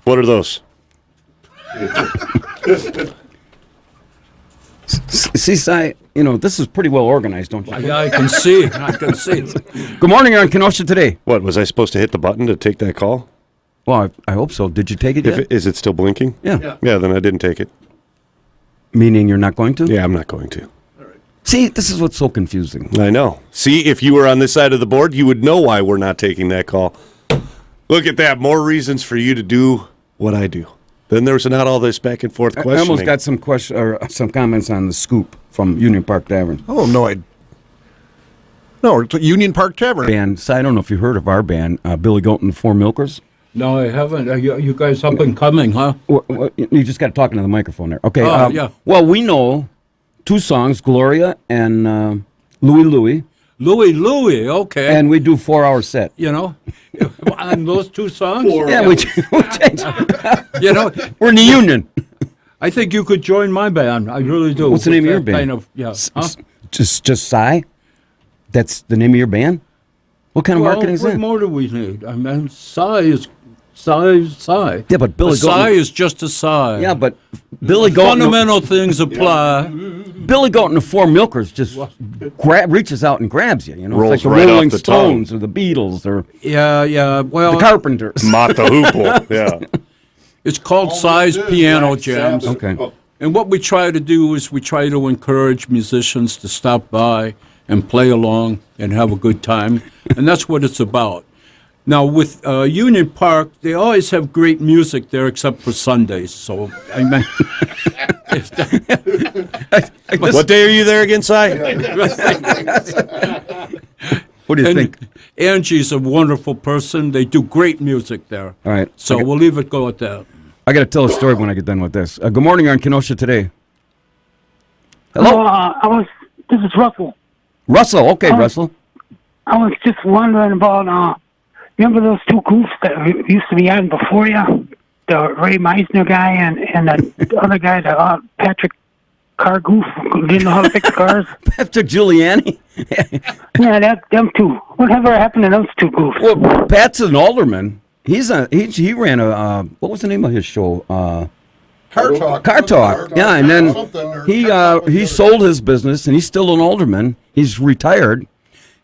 What are those? Seaside, this is pretty well organized, don't you? Yeah, I can see. I can see. Good morning, you're on Kenosha today. What, was I supposed to hit the button to take that call? Well, I hope so. Did you take it yet? Is it still blinking? Yeah. Yeah, then I didn't take it. Meaning you're not going to? Yeah, I'm not going to. See, this is what's so confusing. I know. See, if you were on this side of the board, you would know why we're not taking that call. Look at that. More reasons for you to do what I do. Then there's not all this back and forth questioning. I almost got some comments on the scoop from Union Park Tavern. Oh, no, No, it's Union Park Tavern. Band. So I don't know if you heard of our band, Billy Goat and the Four Milkers. No, I haven't. Are you guys up and coming, huh? You just got to talk into the microphone there. Okay. Yeah. Well, we know two songs, Gloria and Louie Louie. Louie, okay. And we do 4-hour set. On those two songs? Yeah, we change. We're in the union. I think you could join my band. I really do. What's the name of your band? Just Psy? That's the name of your band? What kind of marketing is that? What more do we need? I mean, Psy is Psy. Yeah, but Billy Goat. Psy is just a sigh. Yeah, but Billy Goat. Fundamental things apply. Billy Goat and the Four Milkers just reaches out and grabs you. Rolls it's like the right Rolling off the Stones tongue. or the Beatles or well, the Carpenters. Mott the Hoople. Yeah. It's called Psy's Piano Jams. Okay. And what we try to do is we try to encourage musicians to stop by and play along and have a good time, and that's what it's about. Now, with Union Park, they always have great music there except for Sundays. So, I mean... What day are you there again, Si? What do you think? Angie's a wonderful person. They do great music there. All right. So we'll leave it go at that. I got to tell a story when I get done with this. Good morning, you're on Kenosha today. Hello? This is Russell. Russell. Okay, Russell. I was just wondering about... remember those two goofs that used to be on before you? The Ray Meisner guy and the other guy, the Patrick Carr goof, who didn't know how to fix cars? Patrick Giuliani? Yeah, them two. Whatever happened to those two goofs? Well, Pat's an alderman, he ran a what was the name of his show? Car Talk. Car Talk. Yeah, and then he sold his business, and he's still an alderman. He's retired,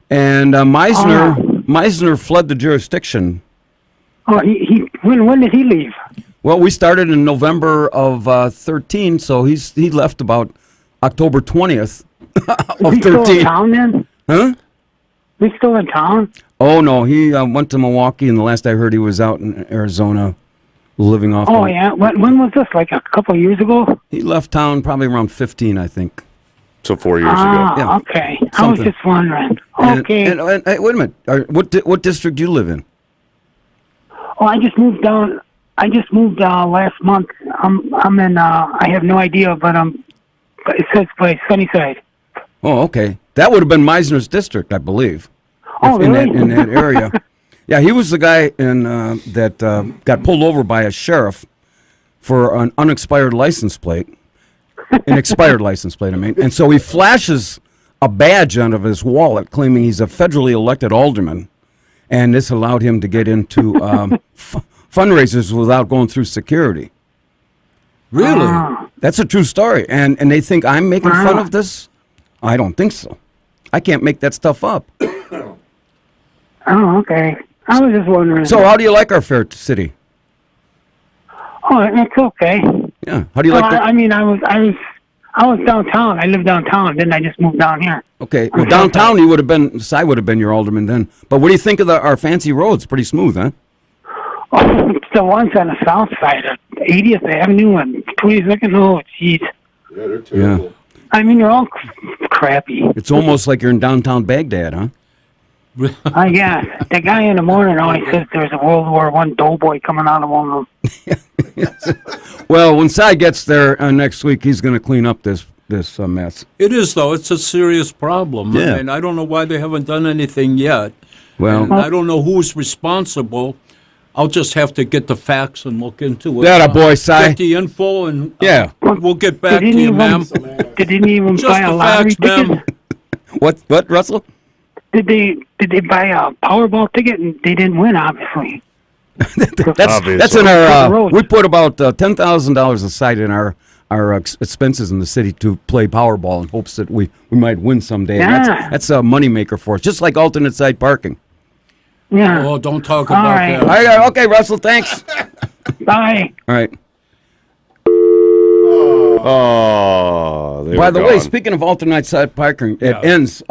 and Meisner fled the jurisdiction. Oh, when did he leave? Well, we started in November of 13, so he left about October 20th of 13. Still in town then? Huh? He's still in town? Oh, no, he went to Milwaukee, and the last I heard he was out in Arizona living off. Oh, yeah. When was this? Like a couple of years ago? He left town probably around 15, I think. So 4 years ago. Yeah. Okay. I was just wondering. Okay. And wait a minute. What district do you live in? Oh, I just moved down. Last month. I'm in. I have no idea, but it says by Sunnyside. Oh, okay. That would have been Meisner's district, I believe. Oh, really? In that area. Yeah, he was the guy that got pulled over by a sheriff for an unexpired license plate. An expired license plate, I mean. And so he flashes a badge out of his wallet claiming he's a federally elected alderman. And this allowed him to get into fundraisers without going through security. Really? That's a true story. And they think I'm making fun of this? I don't think so. I can't make that stuff up. Oh, okay. I was just wondering. So how do you like our fair city? Oh, it's okay. Yeah. How do you like I mean, I was downtown. I lived downtown. Then I just moved down here. Okay. Well, downtown, you would have been. I would have been your alderman then. But what do you think of our fancy roads? Pretty smooth, huh? Oh, it's the ones on the south side of 80th Avenue and 22nd. Oh, jeez. Yeah, they're terrible. Yeah. I mean, they're all crappy. It's almost like you're in downtown Baghdad, huh? I guess. The guy in the morning always says there's a World War I doughboy coming out of one of them. Well, when Cy gets there next week, he's going to clean up this mess. It is, though. It's a serious problem. Yeah. I mean, I don't know why they haven't done anything yet. Well, and I don't know who's responsible. I'll just have to get the facts and look into it. That a boy, Cy. Get the info, and yeah, we'll get back to you, ma'am. They didn't even Just buy a the lottery facts, ma'am. ticket. What, Russell? Did they buy a Powerball ticket and they didn't win? Obviously. That's in our. We put about $10,000 aside in our expenses in the city to play Powerball in hopes that we might win someday. Yeah. That's a moneymaker for us, just like alternate side parking. Yeah. Oh, don't talk about that. All right, okay, Russell, thanks. Bye. All right. Oh, By the way, speaking of alternate side parking, it ends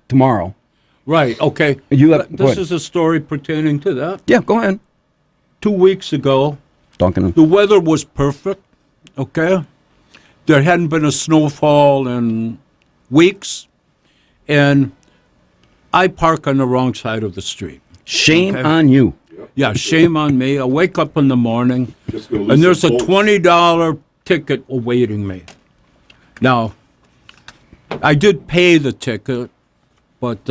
tomorrow. Right, okay. This is a story pertaining to that. Yeah, go ahead. 2 weeks ago, Duncan. the weather was perfect, okay? There hadn't been a snowfall in weeks, and I park on the wrong side of the street. Shame on you. Yeah, shame on me. I wake up in the morning, and there's a $20 ticket awaiting me. Now, I did pay the ticket, but,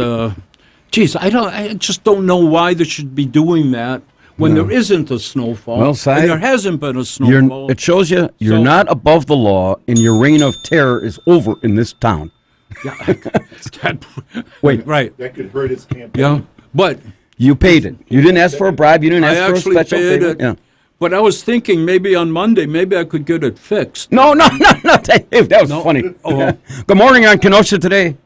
geez, I just don't know why they should be doing that when there isn't a snowfall. Well, Si, and there hasn't been a snowfall. It shows you're not above the law, and your reign of terror is over in this town. Yeah, Wait. Right. That could hurt his campaign. Yeah, but you paid it. You didn't ask for a bribe. You didn't I ask for a actually special paid favor. it. Yeah. But I was thinking maybe on Monday, maybe I could get it fixed. No. Dave, that was funny. Oh. Good morning on Kenosha today.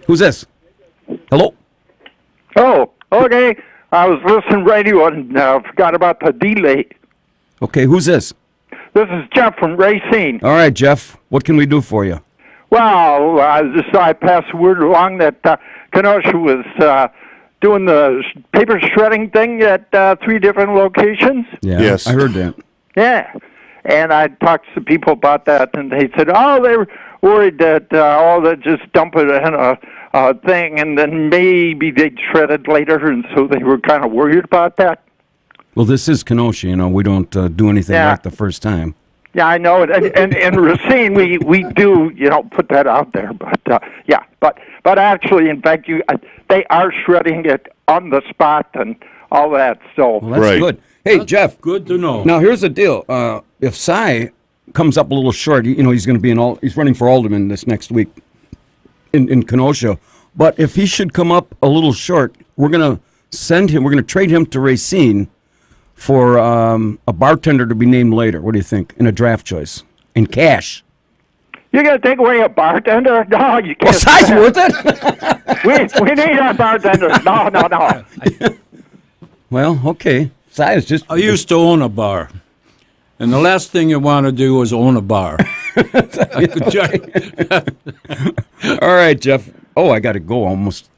Who's this? Hello? Oh, okay. I was listening to radio and forgot about the delay. Okay, who's this? This is Jeff from Racine. All right, Jeff. What can we do for you? Well, I passed the word along that Kenosha was doing the paper shredding thing at 3 different locations. Yeah, yes. I heard that. Yeah. And I talked to people about that, and they said, they were worried that that just dump it in a thing, and then maybe they'd shred it later, and so they were kind of worried about that. Well, this is Kenosha. We don't do anything right the first time. Yeah, I know it. And in Racine, we do, put that out there. But but actually, in fact, they are shredding it on the spot and all that. So well, that's good. Hey, That's Jeff. Good to know. Now, here's the deal. If Cy comes up a little short, he's going to be he's running for alderman this next week in Kenosha. But if he should come up a little short, we're going to send him. We're going to trade him to Racine for a bartender to be named later. What do you think? In a draft choice, in cash. You're going to take away a bartender? No, you can't. Well, Cy's worth it. we need our bartenders. No. Well, okay. Cy is just. I used to own a bar, and the last thing you want to do is own a bar. All right, Jeff. Oh, I got to go almost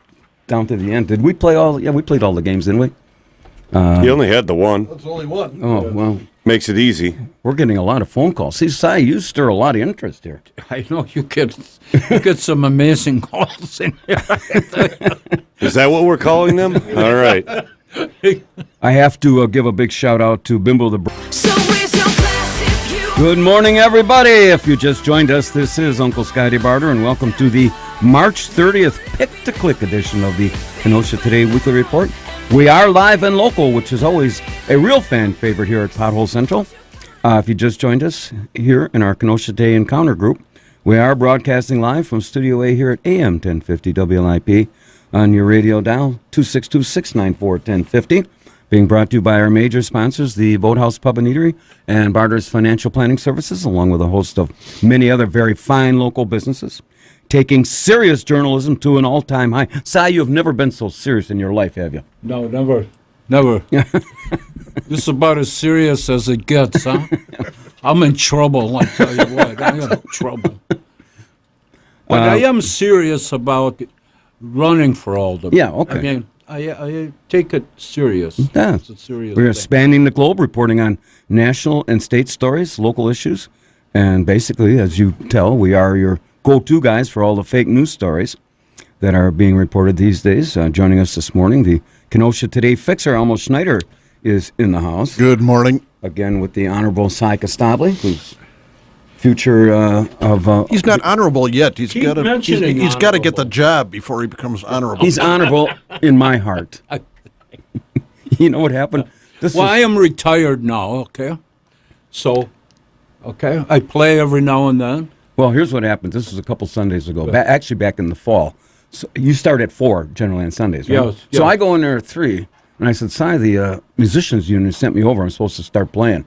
down to the end. Did we play all? Yeah, we played all the games, didn't we? You only had the one. That's only one. Oh, well. Makes it easy. We're getting a lot of phone calls. See, Cy, you stir a lot of interest here. I know you get some amazing calls in here. Is that what we're calling them? All right. I have to give a big shout out to Bimbo the. Good morning, everybody. If you just joined us, this is Uncle Scotty Barter, and welcome to the March 30th pick-to-click edition of the Kenosha Today Weekly Report. We are live and local, which is always a real fan favorite here at Pothole Central. If you just joined us here in our Kenosha Today Encounter group, we are broadcasting live from Studio A here at AM 1050 WLIP on your radio dial, 262-694-1050. Being brought to you by our major sponsors, the Boathouse Pub and Eatery and Barter's Financial Planning Services, along with a host of many other very fine local businesses. Taking serious journalism to an all-time high. Cy, you have never been so serious in your life, have you? No, never. This is about as serious as it gets, huh? I'm in trouble, I tell you what. I'm in trouble. But I am serious about running for alderman. Yeah, okay. I mean, I take it serious. Yeah. It's a serious We're thing. spanning the globe, reporting on national and state stories, local issues, and basically, as you tell, we are your go-to guys for all the fake news stories that are being reported these days. Joining us this morning, the Kenosha Today fixer, Elmo Schneider, is in the house. Good morning. Again with the Honorable Cy Costabile, who's future of... He's not honorable yet. He's Keep got to mentioning he's got to get the job before he becomes honorable. He's honorable in my heart. You know what happened? I am retired now, okay? So, okay, I play every now and then. Well, here's what happened. This was a couple Sundays ago. Actually, back in the fall. So you start at 4 generally on Sundays, right? Yes. So I go in there at 3, and I said, "Cy, the musicians union sent me over. I'm supposed to start playing."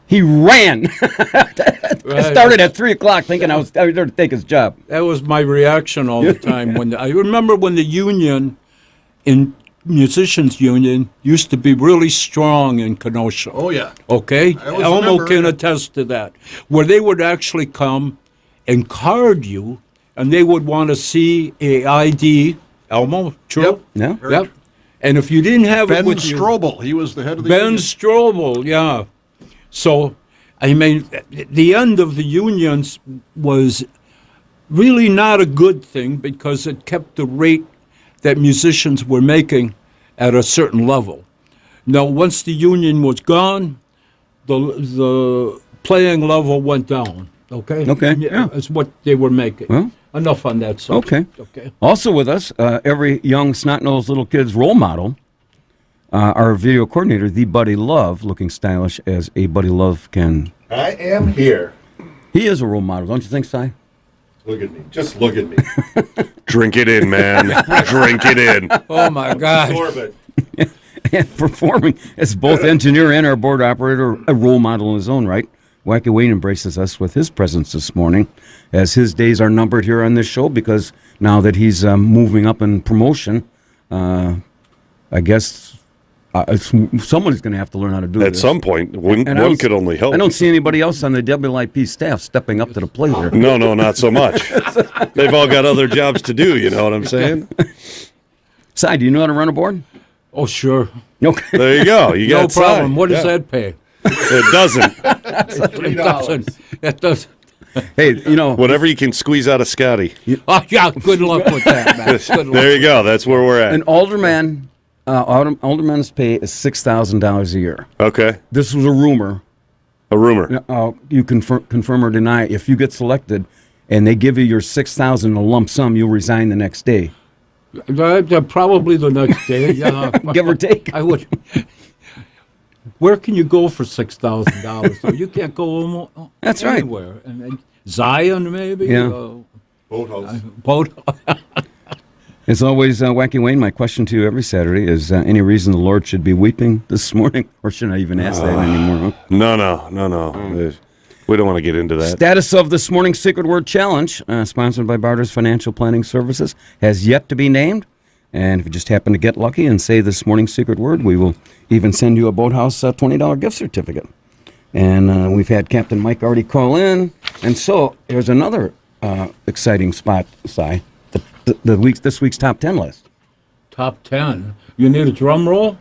He ran. I started at 3 o'clock, thinking I was there to take his job. That was my reaction all the time. I remember when the union, musicians union, used to be really strong in Kenosha. Oh, yeah. Okay? I always Elmo remember can it. attest to that. Where they would actually come and card you, and they would want to see a ID. Elmo, true? Yeah. Yep. And if you didn't have Ben it with Strobel, he was the head of the Ben union. Strobel, yeah. So, I mean, the end of the unions was really not a good thing because it kept the rate that musicians were making at a certain level. Now, once the union was gone, the playing level went down. Okay. Okay. Yeah. That's what they were making. Well, enough on that subject. Okay. Also with us, every young snot-nosed little kid's role model, our video coordinator, the Buddy Love, looking stylish as a Buddy Love can. I am here. He is a role model, don't you think, Cy? Look at me. Just look at me. Drink it in, man. Drink it in. Oh, my God. Absorb it. And performing as both engineer and our board operator, a role model in his own right. Wacky Wayne embraces us with his presence this morning, as his days are numbered here on this show, because now that he's moving up in promotion, I guess someone's going to have to learn how to do it. At some point, one could only help. I don't see anybody else on the WLIP staff stepping up to the plate here. No, not so much. They've all got other jobs to do, you know what I'm saying? Cy, do you know how to run a board? Oh, sure. Okay. There you go. You No got problem. Cy. What does that pay? It doesn't. It doesn't. It doesn't. Hey, you know. Whatever you can squeeze out of Scotty. Oh, yeah, good luck with that, man. Good luck. There you go. That's where we're at. An alderman, alderman's pay is $6,000 a year. Okay. This was a rumor. A rumor. You confirm or deny. If you get selected and they give you your $6,000 in a lump sum, you'll resign the next day. Probably the next day, yeah. Give or take. I would. Where can you go for $6,000? So you can't go That's right. anywhere. And Zion, maybe? Yeah. Boathouse. As always, Wacky Wayne, my question to you every Saturday is any reason the Lord should be weeping this morning? Or should I even ask that anymore? Huh? No. We don't want to get into that. Status of this morning's Secret Word Challenge, sponsored by Barter's Financial Planning Services, has yet to be named. And if you just happen to get lucky and say this morning's secret word, we will even send you a Boathouse $20 gift certificate. And we've had Captain Mike already call in. And so here's another exciting spot, Si. This week's top 10 list. Top 10. You need a drum roll?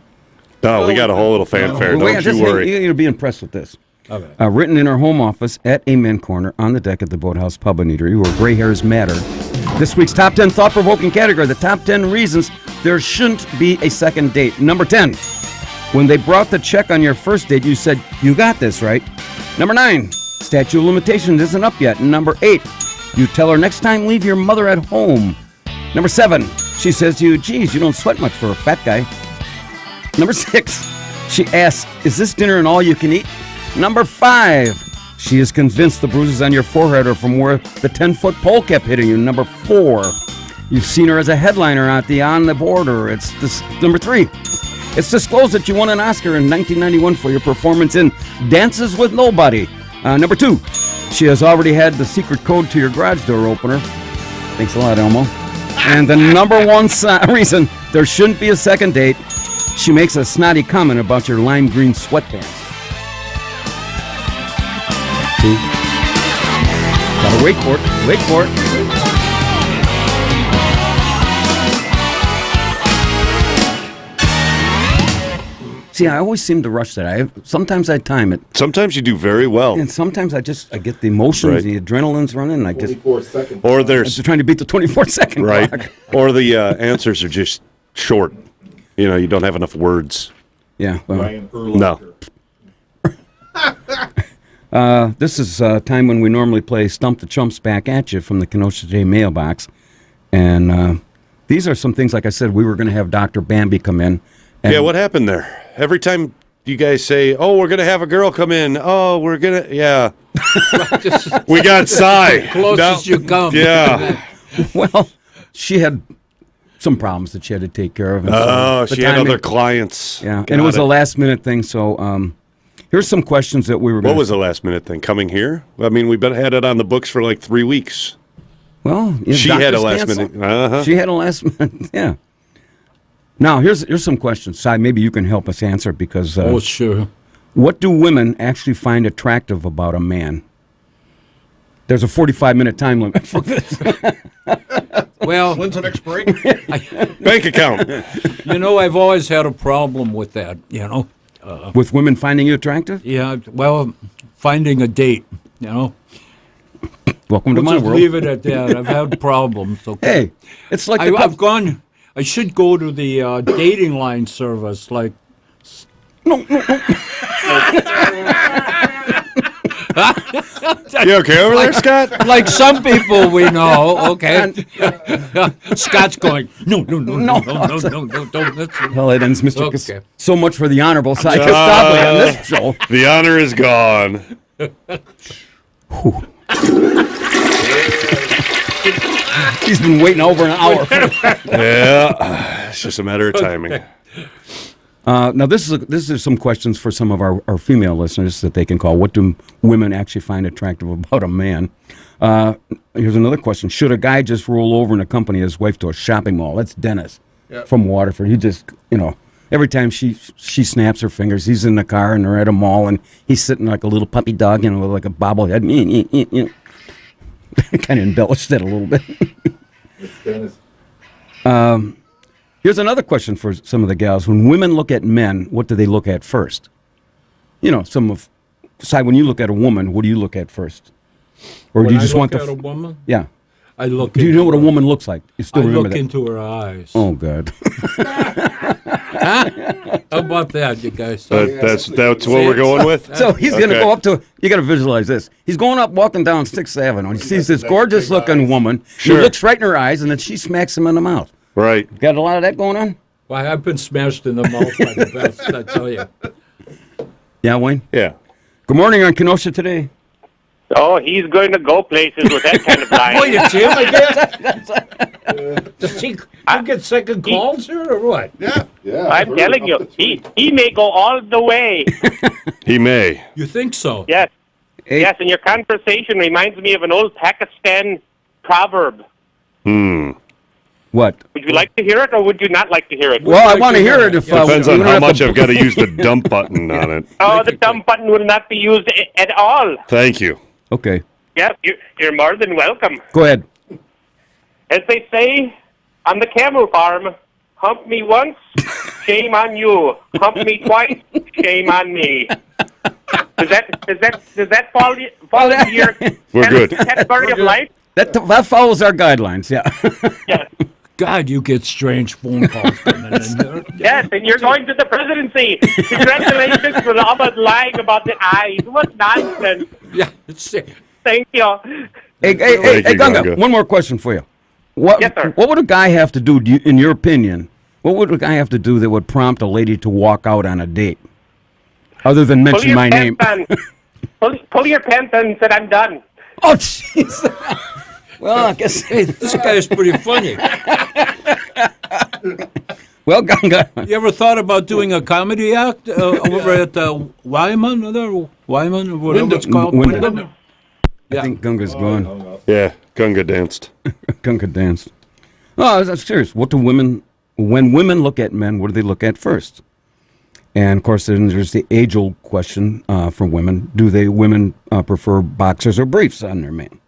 No, we got a whole little fanfare. Don't you worry. You're going to be impressed with this. Okay. Written in our home office at a men corner on the deck at the Boathouse Pub and Eatery, where gray hairs matter. This week's top 10 thought-provoking category, the top 10 reasons there shouldn't be a second date. Number 10, when they brought the check on your first date, you said, "You got this, right?" Number 9, statute of limitations isn't up yet. Number 8, you tell her next time leave your mother at home. Number 7, she says to you, "Geez, you don't sweat much for a fat guy." Number 6, she asks, "Is this dinner and all you can eat?" Number 5, she is convinced the bruises on your forehead are from where the 10-foot pole kept hitting you. Number 4, you've seen her as a headliner at the On the Border. It's this. Number 3, it's disclosed that you won an Oscar in 1991 for your performance in Dances with Nobody. Number 2, she has already had the secret code to your garage door opener. Thanks a lot, Elmo. And the number one reason there shouldn't be a second date, she makes a snotty comment about your lime green sweatpants. See? Gotta wait for it. Wait for it. See, I always seem to rush that. Sometimes I time it. Sometimes you do very well. And sometimes I get the emotions, the adrenaline's running, and I just... 24 seconds. Or there's... I'm trying to beat the 24-second right. clock. Or the answers are just short. You know, you don't have enough words. Yeah. Well, Ryan Urlacher. No. This is a time when we normally play Stump the Chumps Back at You from the Kenosha Today mailbox. And these are some things, like I said, we were going to have Dr. Bambi come in. Yeah, what happened there? Every time you guys say, "Oh, we're going to have a girl come in," "Oh, we're going to," yeah. We got Cy. Closest you come. Yeah. Well, she had some problems that she had to take care of. And Oh, so she had other clients. Yeah, and it was a last-minute thing, so here's some questions that we were going to... What was the last-minute thing? Coming here? I mean, we've had it on the books for like 3 weeks. Well, she had a last-minute... Uh-huh. She had a last-minute, yeah. Now, here's some questions. Si, maybe you can help us answer because... oh, sure. What do women actually find attractive about a man? There's a 45-minute time limit for this. Well... When's the next break? Bank account. You know, I've always had a problem with that, you know. With women finding you attractive? Yeah, well, finding a date, you know. Welcome to my just world. Leave it at that. I've had problems, okay? Hey, it's like... I've gone... I should go to the dating line service, like... No. You okay over there, Scott? Like some people we know, okay? Scott's going, no, don't. Well, it ends, Mr. Okay. So much for the honorable side. On this show. The honor is gone. He's been waiting over an hour for that. Yeah, it's just a matter of timing. Now, this is some questions for some of our female listeners that they can call. What do women actually find attractive about a man? Here's another question. Should a guy just roll over and accompany his wife to a shopping mall? That's Dennis from Waterford. He just, every time she snaps her fingers, he's in the car and they're at a mall and he's sitting like a little puppy dog, with like a bobblehead. Kind of embellished that a little bit. It's Dennis. Here's another question for some of the gals. When women look at men, what do they look at first? When you look at a woman, what do you look at first? Or when do you just want at a woman? Yeah. I look. Do you know what a woman looks like? You still remember that? Into her eyes. Oh, God. How about that, you guys? That's what we're going with? So he's going to go up to, you got to visualize this. He's going up, walking down 6th Avenue. He sees this gorgeous-looking woman. Sure. He looks right in her eyes, and then she smacks him in the mouth. Right. Got a lot of that going on? Well, I've been smashed in the mouth by the best, I tell you. Yeah, Wayne? Yeah. Good morning on Kenosha Today. Oh, he's going to go places with that kind of lying. What, it's him again? Does he get second calls here or what? Yeah. I'm telling you, he may go all the way. He may. You think so? Yes. Hey. Yes, and your conversation reminds me of an old Pakistan proverb. What? Would you like to hear it, or would you not like to hear it? Well, I want to hear it. If Depends on how much I've got to use the dump button on it. Oh, the dumb button will not be used at all. Thank you. Okay. Yes, you're more than welcome. Go ahead. As they say on the camel farm, hump me once, shame on you. Hump me twice, shame on me. Does that fall into your We're good. category of life? That follows our guidelines. Yeah. Yes. God, you get strange phone calls coming in there. Yes, and you're going to the presidency. Congratulations for all that lying about the eyes. What nonsense. Yeah. Thank you. Hey, Gunga, one more question for you. Yes, sir. What would a guy have to do, in your opinion, what would a guy have to do that would prompt a lady to walk out on a date? Other than mention my name. Pull your pants on and said, I'm done. Oh, jeez. Well, I guess this guy is pretty funny. Well, Gunga. You ever thought about doing a comedy act over at Wyman or whatever it's called? Wyndham. I think Gunga's gone. Yeah, Gunga danced. Gunga danced. No, I'm serious. When women look at men, what do they look at first? And of course, then there's the age-old question for women: do women prefer boxers or briefs on their man?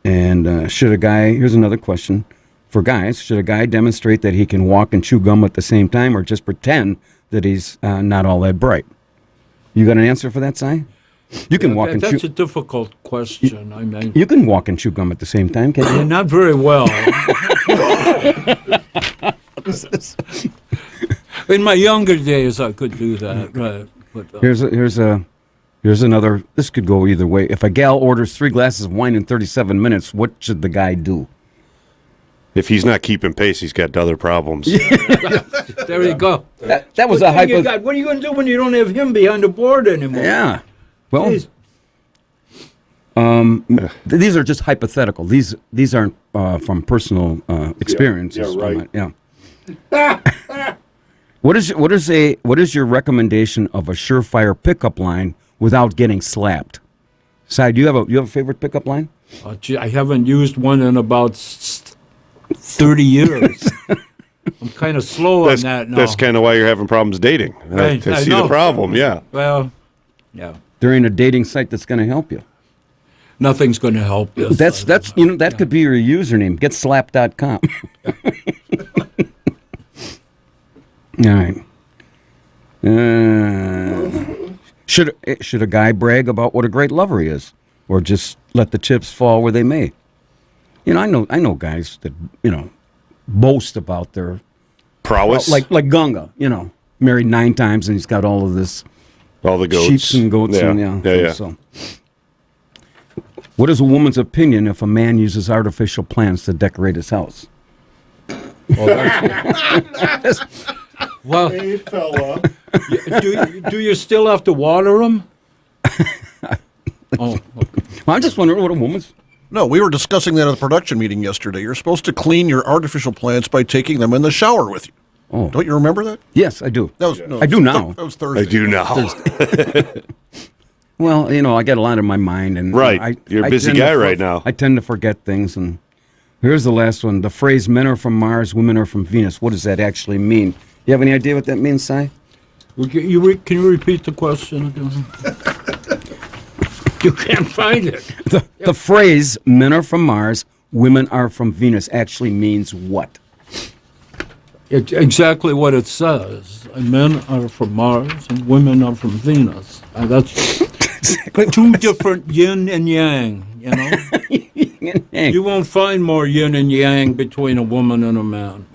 And should a guy? Here's another question for guys: should a guy demonstrate that he can walk and chew gum at the same time, or just pretend that he's not all that bright? You got an answer for that, Si? You can walk and chew. That's a difficult question. I mean, you can walk and chew gum at the same time, can't you? Not very well. In my younger days, I could do that. Right. But, Here's another. This could go either way. If a gal orders 3 glasses of wine in 37 minutes, what should the guy do? If he's not keeping pace, he's got other problems. There you go. That was a hypothetical. What are you going to do when you don't have him behind the board anymore? Yeah. Well, these are just hypothetical. These aren't from personal experiences. Yeah, Yeah. What is your recommendation of a surefire pickup line without getting slapped? Si, do you have a favorite pickup line? Gee, I haven't used one in about 30 years. I'm kind of slow on that now. That's kind of why you're having problems dating. I see the problem. Yeah. Well, yeah. There ain't a dating site that's going to help you. Nothing's going to help you. That could be your username. Getslapped.com. All right. Should a guy brag about what a great lover he is, or just let the chips fall where they may? I know guys that boast about their prowess, like Gunga. Married 9 times and he's got all of this, all the goats, sheep and goats, yeah. So, what is a woman's opinion if a man uses artificial plants to decorate his house? Well, hey, fella. Do you still have to water them? Well, I'm just wondering what a woman's... No, we were discussing that at the production meeting yesterday. You're supposed to clean your artificial plants by taking them in the shower with you. Oh. Don't you remember that? Yes, I do. I do now. That was Thursday. I do now. Well, I get a lot in my mind. And right. You're a busy guy right now. I tend to forget things. And here's the last one. The phrase, men are from Mars, women are from Venus. What does that actually mean? You have any idea what that means, Si? Can you repeat the question again? You can't find it. The phrase, men are from Mars, women are from Venus, actually means what? It's exactly what it says. Men are from Mars and women are from Venus. And that's exactly 2 different yin and yang, Yin and yang. You won't find more yin and yang between a woman and a man.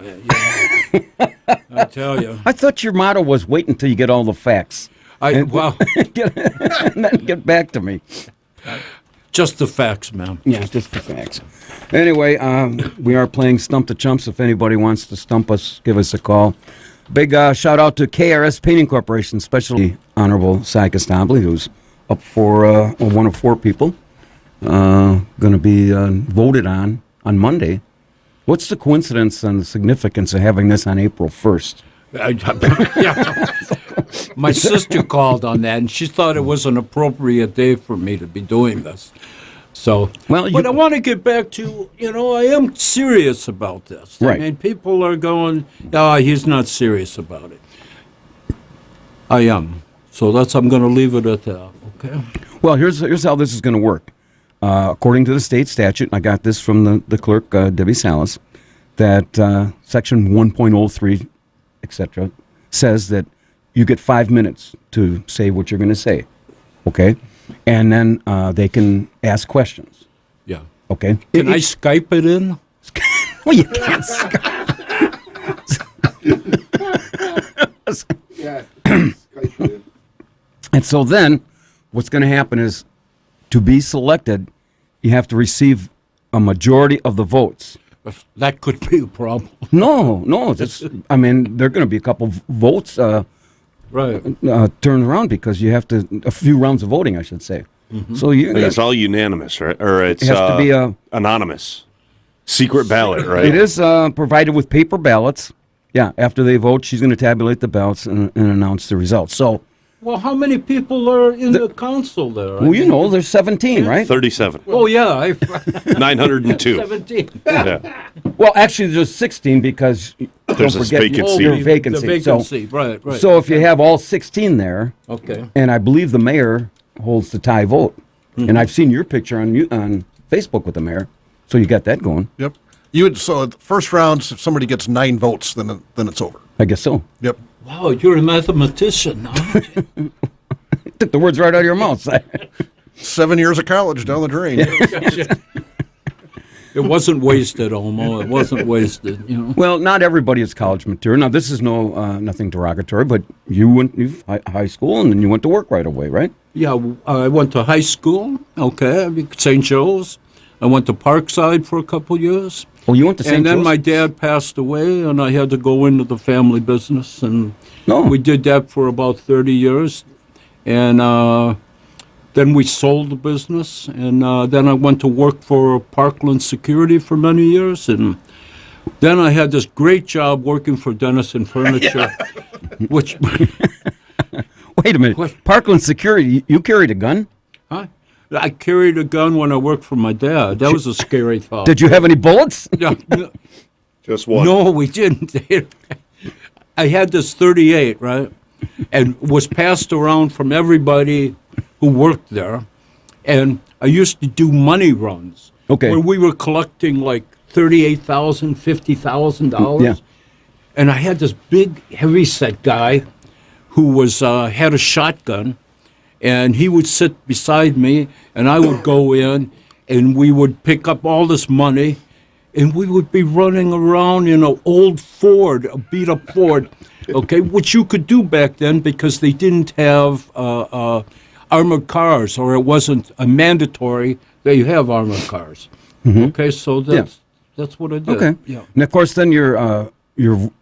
I tell you. I thought your motto was wait until you get all the facts. And then get back to me. Just the facts, man. Yeah, just the facts. Anyway, we are playing Stump the Chumps. If anybody wants to stump us, give us a call. Big shout out to KRS Painting Corporation, especially Honorable Si Costabile, who's up for one of 4 people. Going to be voted on Monday. What's the coincidence and the significance of having this on April 1st? My sister called on that, and she thought it was an appropriate day for me to be doing this. So, but I want to get back to, I am serious about this. Right. I mean, people are going, he's not serious about it. I am. So I'm going to leave it at that, okay? Well, here's how this is going to work. According to the state statute, and I got this from the clerk, Debbie Salas, that Section 1.03, etc., says that you get 5 minutes to say what you're going to say, okay? And then they can ask questions. Yeah. Okay? Can I Skype it in? Well, you can't Skype. Yeah. Skype it in. And so then what's going to happen is, to be selected, you have to receive a majority of the votes. That could be a problem. No. I mean, there are going to be a couple votes turned around because you have to, a few rounds of voting, I should say. Mm-hmm. So it's all unanimous, right? Or it has to be anonymous. Secret ballot, right? It is provided with paper ballots. Yeah, after they vote, she's going to tabulate the ballots and announce the results. So, well, how many people are in the council there? Well, there's 17, right? 37. Oh, yeah. 902. 17. Yeah. Well, actually, there's 16 because there's a vacancy. There's vacancy. The vacancy, right. So if you have all 16 there, okay, and I believe the mayor holds the tie vote, and I've seen your picture on Facebook with the mayor, so you got that going. Yep. So the first round, if somebody gets 9 votes, then it's over. I guess so. Yep. Wow, you're a mathematician, aren't you? Took the words right out of your mouth. 7 years of college down the drain. It wasn't wasted, Olmo. It wasn't wasted. Well, not everybody is college material. Now, this is nothing derogatory, but you went high school and then you went to work right away, right? Yeah, I went to high school. Okay, St. Joe's. I went to Parkside for a couple years. Oh, you went to St. Joe's? And then my dad passed away, and I had to go into the family business, and we did that for about 30 years. And then we sold the business, and then I went to work for Parkland Security for many years, and then I had this great job working for Dennison Furniture, which... Wait a minute. Parkland Security, you carried a gun? Huh? I carried a gun when I worked for my dad. That was a scary thought. Did you have any bullets? No. Just one. No, we didn't. I had this 38, right? And was passed around from everybody who worked there. And I used to do money runs. Okay. Where we were collecting like $38,000, $50,000. Yeah. And I had this big, heavy-set guy who had a shotgun. And he would sit beside me, and I would go in, and we would pick up all this money, and we would be running around in an old Ford, a beat-up Ford, okay, which you could do back then because they didn't have armored cars, or it wasn't mandatory that you have armored cars. Mm-hmm. Okay, so that's what I did. Okay. Yeah. And of course, then you're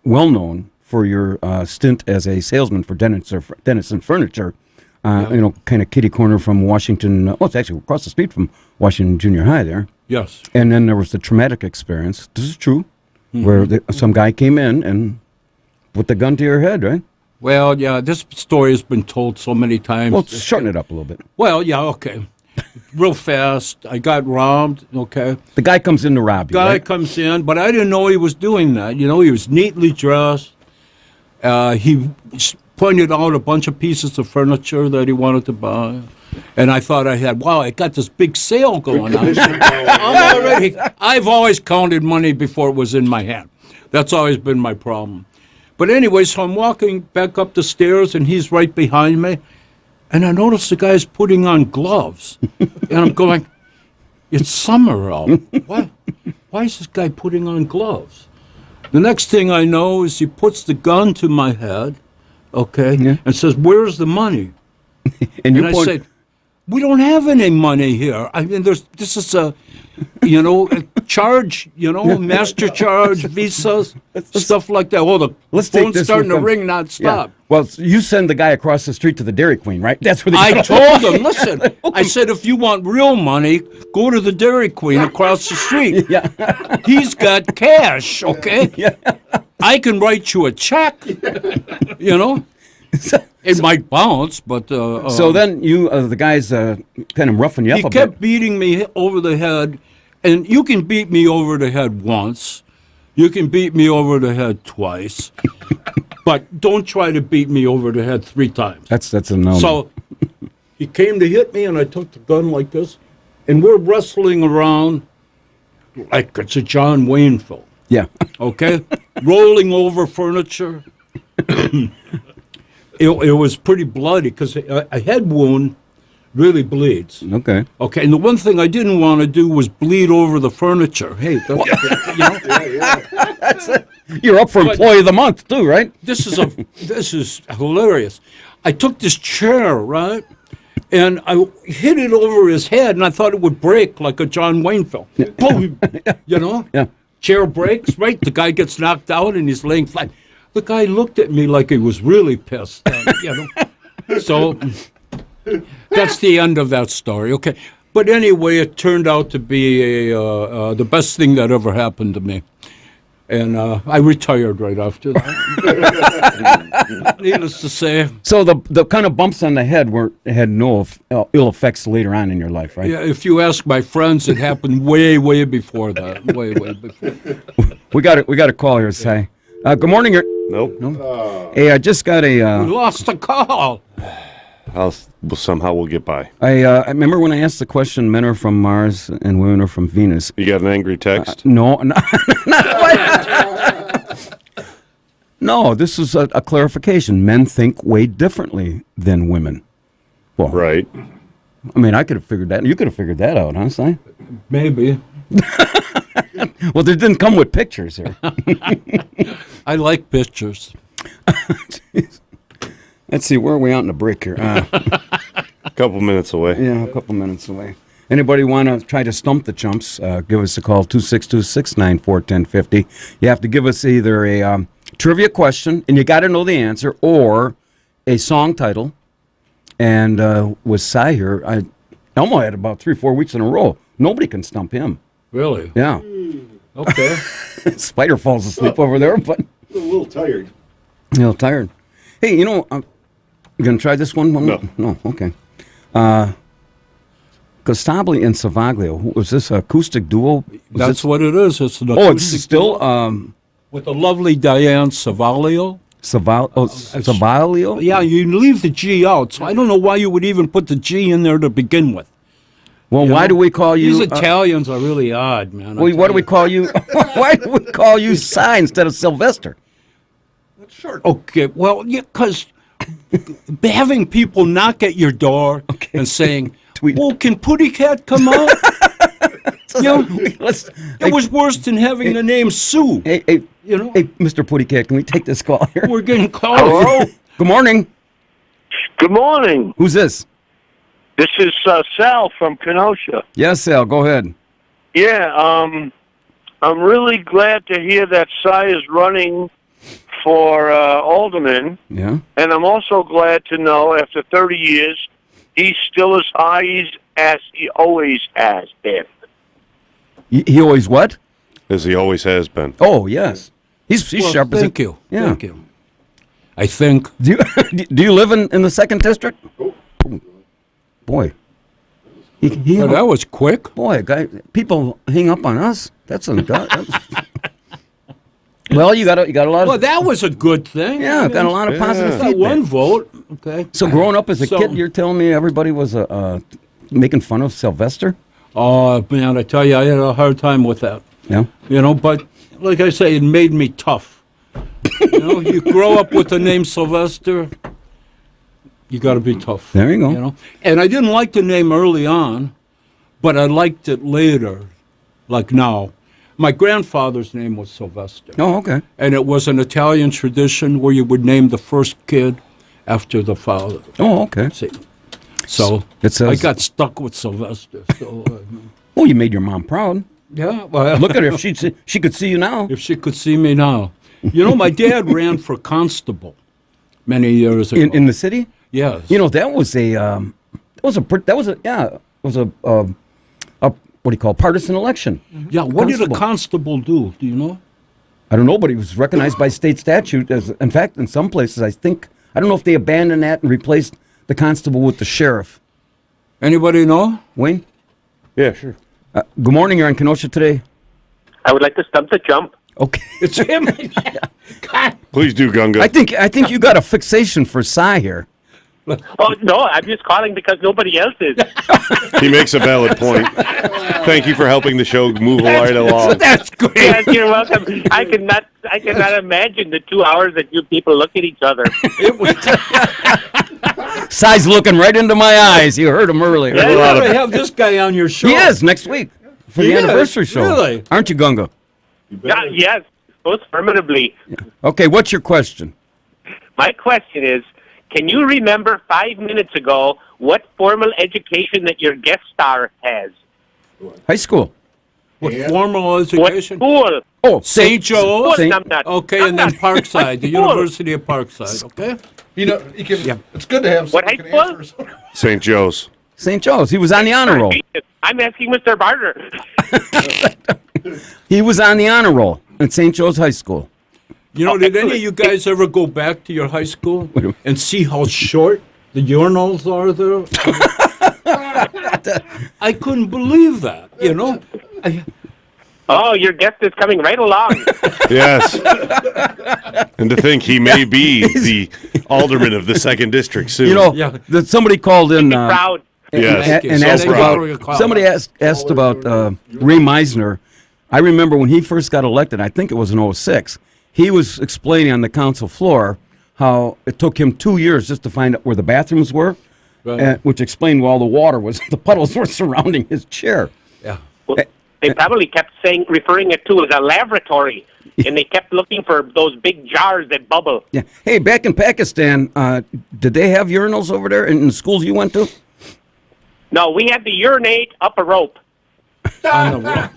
well known for your stint as a salesman for Dennison Furniture. Kind of kitty corner from Washington. It's actually across the street from Washington Junior High there. Yes. And then there was the traumatic experience. This is true, where some guy came in and put the gun to your head, right? Well, yeah, this story has been told so many times. Well, shorten it up a little bit. Well, yeah, okay. Real fast. I got robbed, okay. The guy comes in to rob you, right? Comes in, but I didn't know he was doing that. He was neatly dressed. He pointed out a bunch of pieces of furniture that he wanted to buy. And I thought I got this big sale going on. I've always counted money before it was in my hand. That's always been my problem. But anyway, so I'm walking back up the stairs, and he's right behind me. And I notice the guy's putting on gloves. And I'm going, it's summer out. Why is this guy putting on gloves? The next thing I know is he puts the gun to my head, and says, "Where's the money?" and I said, "We don't have any money here. I mean, this is a charge, Master Charge, Visas, stuff like that. Oh, the Let's take phone's this starting to one. ring nonstop. Yeah. Well, you send the guy across the street to the Dairy Queen, right? That's where I told him, listen, I said, if you want real money, go to the Dairy Queen across the street. Yeah. He's got cash, okay? Yeah. I can write you a check, It might bounce, but... so then you, the guy's kind of roughing you up a he bit. kept beating me over the head, and you can beat me over the head once. You can beat me over the head twice. But don't try to beat me over the head 3 times. That's a no. So he came to hit me, and I took the gun like this, and we're wrestling around like it's a John Wayne film. Yeah. Okay? Rolling over furniture. It was pretty bloody because a head wound really bleeds. Okay. Okay, and the one thing I didn't want to do was bleed over the furniture. Hey, You're up for Employee of the Month too, right? This is hilarious. I took this chair, right, and I hit it over his head, and I thought it would break like a John Wayne film. Boom, Yeah. Chair breaks, right? The guy gets knocked out, and he's laying flat. The guy looked at me like he was really pissed. So that's the end of that story. Okay, but anyway, it turned out to be the best thing that ever happened to me. And I retired right after that. Needless to say. So the kind of bumps on the head had no ill effects later on in your life, right? Yeah, if you ask my friends, it happened way before that. Way before. We got a call here, Si. Good morning. Nope. No. Hey, I just got We lost the call. Somehow we'll get by. I remember when I asked the question, men are from Mars and women are from Venus. You got an angry text? No. No, this is a clarification. Men think way differently than women. Well, right. I mean, I could have figured that. You could have figured that out, huh, Si? Maybe. Well, they didn't come with pictures here. I like pictures. Let's see, where are we out in the break here? A couple minutes away. Yeah, a couple minutes away. Anybody want to try to stump the chumps, give us a call, 262-694-1050. You have to give us either a trivia question, and you got to know the answer, or a song title. And with Si here, Elmo had about 3-4 weeks in a row. Nobody can stump him. Really? Yeah. Okay. Spider falls asleep over there, but... A little tired. A little tired. Hey, you going to try this one? No. No, okay. Costabile and Savaglio, was this an acoustic duo? That's what it is. It's an Oh, it's acoustic still... with the lovely Diane Savaglio. Savaglio? Yeah, you leave the G out, so I don't know why you would even put the G in there to begin with. Well, why do we call you... These Italians are really odd, man. Well, what do we call you? Why do we call you Si instead of Sylvester? Okay, well, because having people knock at your door and saying, well, can Putty Cat come out? It was worse than having the name Sue. Hey, Mr. Putty Cat, can we take this call here? We're getting calls. Hello? Good morning. Good morning. Who's this? This is Sal from Kenosha. Yes, Sal, go ahead. Yeah, I'm really glad to hear that Si is running for alderman. Yeah. And I'm also glad to know after 30 years, he's still as high as he always has been. He always what? As he always has been. Oh, yes. He's sharp as Thank you. Yeah. Thank you. I think. Do you live in the 2nd District? Oh. Boy. That was quick. Boy, people hang up on us. Well, you got a lot of... Well, that was a good thing. Yeah, got a lot of positive feedback. One vote. Okay. So growing up as a kid, you're telling me everybody was making fun of Sylvester? Oh, man, I tell you, I had a hard time with that. Yeah. But like I say, it made me tough. You grow up with the name Sylvester, you got to be tough. There you go. And I didn't like the name early on, but I liked it later, like now. My grandfather's name was Sylvester. Oh, okay. And it was an Italian tradition where you would name the first kid after the father. Oh, okay. See? So it says, I got stuck with Sylvester. So, well, you made your mom proud. Yeah, well, Look at her. If she could see you now. If she could see me now. You know, my dad ran for constable many years ago. In the city? Yes. You know, that was a what do you call partisan election? Yeah, what did a constable do? Do you know? I don't know, but he was recognized by state statute as. In fact, in some places, I don't know if they abandoned that and replaced the constable with the sheriff. Anybody know? Wayne? Yeah, sure. Good morning. You're on Kenosha today. I would like to stump the jump. Okay. It's him. Please do, Gunga. I think you got a fixation for Cy here. Oh, no, I'm just calling because nobody else is. He makes a valid point. Thank you for helping the show move right along. That's great. Yes, you're welcome. I cannot imagine the 2 hours that you people look at each other. Cy's looking right into my eyes. You heard him earlier. You got to have this guy on your show. He is next week for the anniversary show. Really? Aren't you, Gunga? Yes, most affirmatively. Okay, what's your question? My question is, can you remember 5 minutes ago what formal education that your guest star has? High school. What formal education? What school? Oh, St. Joe's. Okay, and then Parkside, the University of Parkside. Okay. You know, it's good to have what high someone school? St. Joe's. St. Joe's. He was on the honor roll. I'm asking Mr. Barter. He was on the honor roll at St. Joe's High School. You know, did any of you guys ever go back to your high school and see how short the urinals are there? I couldn't believe that, you know. Oh, your guest is coming right along. Yes. And to think he may be the alderman of the 2nd District soon. You know, somebody called in proud. Yes. and asked about, somebody asked about Ray Meisner. I remember when he first got elected, I think it was in 2006, he was explaining on the council floor how it took him 2 years just to find out where the bathrooms were, which explained why all the water was, the puddles were surrounding his chair. Yeah. Well, they probably kept referring it to as a lavatory, and they kept looking for those big jars that bubble. Yeah. Hey, back in Pakistan, did they have urinals over there in the schools you went to? No, we had to urinate up a rope.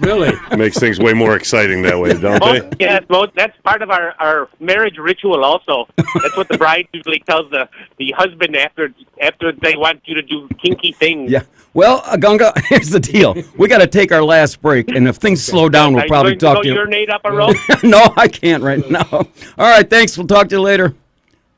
Really? Makes things way more exciting that way, don't they? Yes, that's part of our marriage ritual also. That's what the bride usually tells the husband after they want you to do kinky things. Yeah. Well, Gunga, here's the deal. We got to take our last break, and if things slow down, we'll probably talk to you. Urinate up a rope? No, I can't right now. All right, thanks. We'll talk to you later.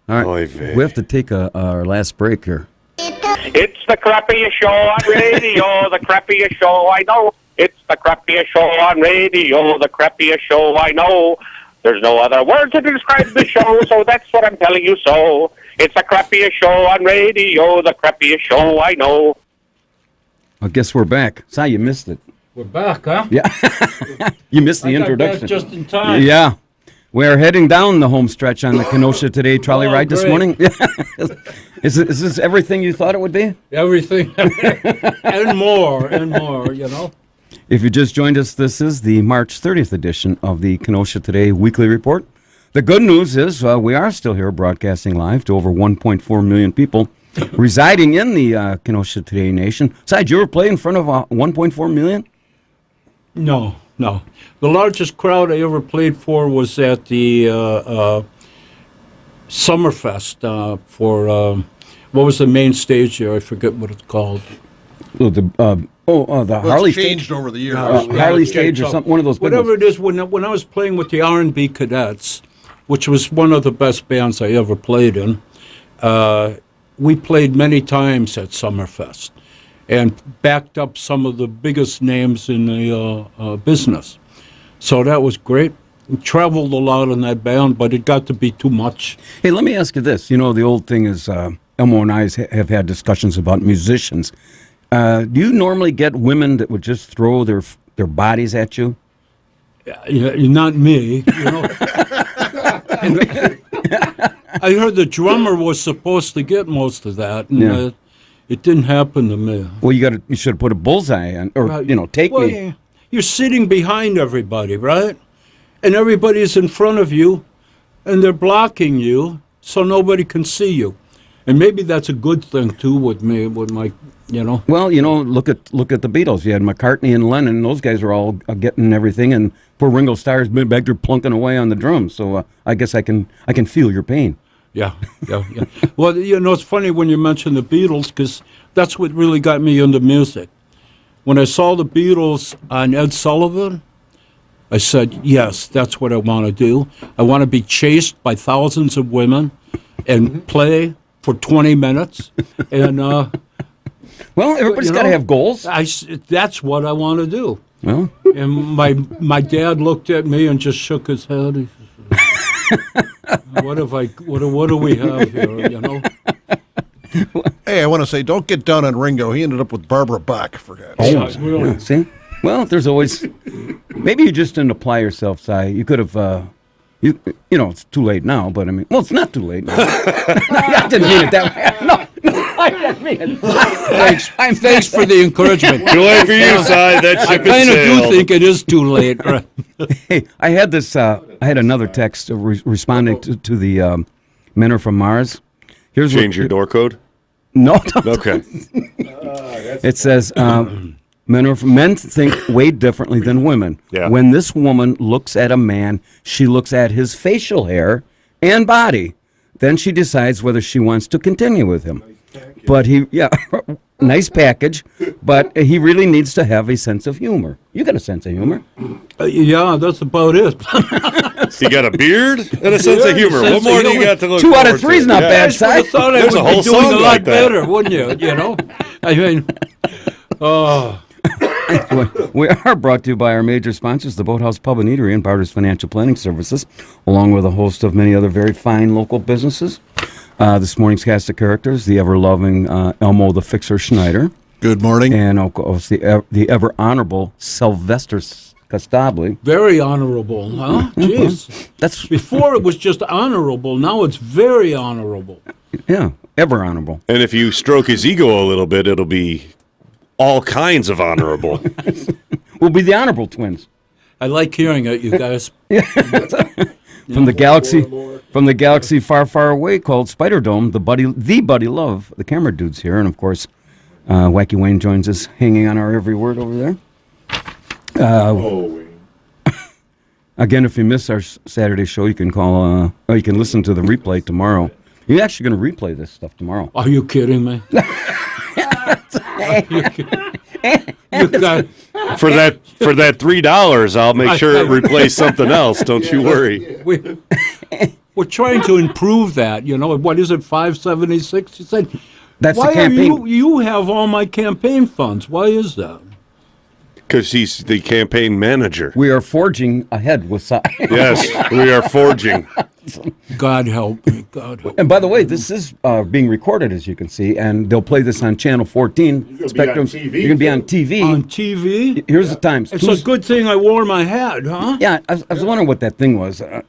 All right. We have to take our last break here. It's the crappiest show on radio, the crappiest show I know. It's the crappiest show on radio, the crappiest show I know. There's no other word to describe the show, so that's what I'm telling you so. It's the crappiest show on radio, the crappiest show I know. I guess we're back. Si, you missed it. We're back, huh? Yeah. You missed the introduction. Back just in time. Yeah. We're heading down the home stretch on the Kenosha Today trolley ride this morning. Is this everything you thought it would be? Everything. and more, you know. If you just joined us, this is the March 30th edition of the Kenosha Today Weekly Report. The good news is we are still here broadcasting live to over 1.4 million people residing in the Kenosha Today Nation. Did you ever play in front of 1.4 million? No. The largest crowd I ever played for was at the Summerfest for, what was the main stage there? I forget what it's called. The Harley it's changed stage over the years. Harley stage or something. One of those. Whatever it is. When I was playing with the R&B Cadets, which was one of the best bands I ever played in, we played many times at Summerfest, and backed up some of the biggest names in the business. So that was great. We traveled a lot in that band, but it got to be too much. Hey, let me ask you this. You know, the old thing is, Elmo and I have had discussions about musicians. Do you normally get women that would just throw their bodies at you? Not me, you know. I heard the drummer was supposed to get most of that, and it didn't happen to me. Well, you should have put a bullseye on, or take me. You're sitting behind everybody, right? And everybody's in front of you, and they're blocking you, so nobody can see you. And maybe that's a good thing too with me, with my, Well, look at the Beatles. You had McCartney and Lennon. Those guys are all getting everything, and poor Ringo Starr's been back there plunking away on the drums. So I guess I can feel your pain. Yeah. Well, it's funny when you mention the Beatles, because that's what really got me into music. When I saw the Beatles on Ed Sullivan, I said, yes, that's what I want to do. I want to be chased by thousands of women and play for 20 minutes. And well, everybody's got to have goals. That's what I want to do. Well, and my dad looked at me and just shook his head. He said, what do we have here? Hey, I want to say, don't get down on Ringo. He ended up with Barbara Bach, for God's sake. Really? Yeah, see? Well, there's always... Maybe you just didn't apply yourself, Si. You could have... it's too late now, but I mean... Well, it's not too late now. I didn't mean it that way. No, I didn't mean it. Thanks for the encouragement. Too late for you, Si. That ship I kind of sailed. do think it is too late. Right? Hey, I had this... I had another text responding to the Men Are From Mars. Here's Change your door code? No. Okay. It says... Men think way differently than women. Yeah. When this woman looks at a man, she looks at his facial hair and body. Then she decides whether she wants to continue with him. But nice package, but he really needs to have a sense of humor. You got a sense of humor. Yeah, that's about it. You got a beard and a sense of humor. What more do you got to look 2 out forward of 3 is to? not bad, Si. I thought I There's would a whole be doing song a lot like that. better, wouldn't you? I mean, We are brought to you by our major sponsors, the Boathouse Pub and Eatery and Barter's Financial Planning Services, along with a host of many other very fine local businesses. This morning's cast of characters, the ever-loving Elmo the Fixer Schneider. Good morning. And, of course, the ever-honorable Sylvester Costabile. very honorable, huh? Jeez. That's Before it was just honorable. Now it's very honorable. Yeah, ever-honorable. And if you stroke his ego a little bit, it'll be all kinds of honorable. We'll be the Honorable Twins. I like hearing it, you guys. From the galaxy far, far away, called Spider Dome, the Buddy Love, the camera dude's here, and of course, Wacky Wayne joins us, hanging on our every word over there. Again, if you miss our Saturday show, you can call, or you can listen to the replay tomorrow. You're actually going to replay this stuff tomorrow. Are you kidding me? You got For that $3, I'll make sure it replaces something else. Don't you worry. We're trying to improve that. What is it? $5.76? You said. That's why the campaign. You have all my campaign funds? Why is that? Because he's the campaign manager. We are forging ahead with Si. Yes, we are forging. God help me. God help me. And by the way, this is being recorded, as you can see, and they'll play this on Channel 14. Spectrum. You're going to be on TV. On TV? Here's the times. It's a good thing I wore my hat, huh? Yeah, I was wondering what that thing was. I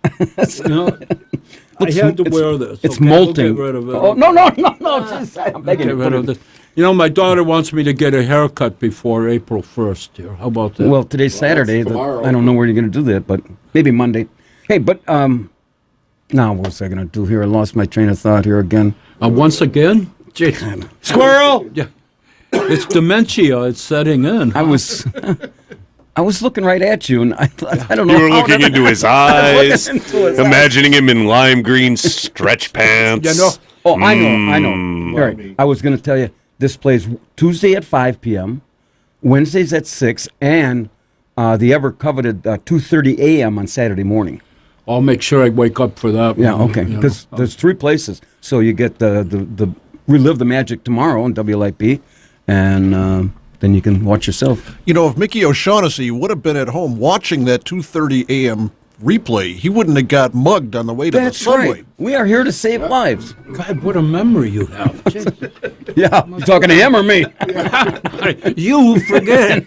had to wear this. It's Okay, molting. we'll get rid of it. Oh, no. Jeez, I'm begging Get you. rid of this. My daughter wants me to get a haircut before April 1st here. How about that? Well, today's Saturday. I don't know where you're going to do that, but maybe Monday. Hey, but now what was I going to do here? I lost my train of thought here again. Once again? Jeez. Squirrel! Yeah. It's dementia. It's setting in. I was looking right at you, and I don't know. You were looking into his eyes, imagining him in lime green stretch pants. Oh, I know. All right. I was going to tell you, this plays Tuesday at 5 p.m., Wednesdays at 6, and the ever-coveted 2:30 a.m. on Saturday morning. I'll make sure I wake up for that. Yeah, okay. Because there's 3 places. So you get the Relive the Magic tomorrow on WLIP, and then you can watch yourself. If Mickey O'Shaughnessy would have been at home watching that 2:30 a.m. replay, he wouldn't have got mugged on the way to the subway. Right. We are here to save lives. God, what a memory you have. Yeah, you talking to him or me? You forget.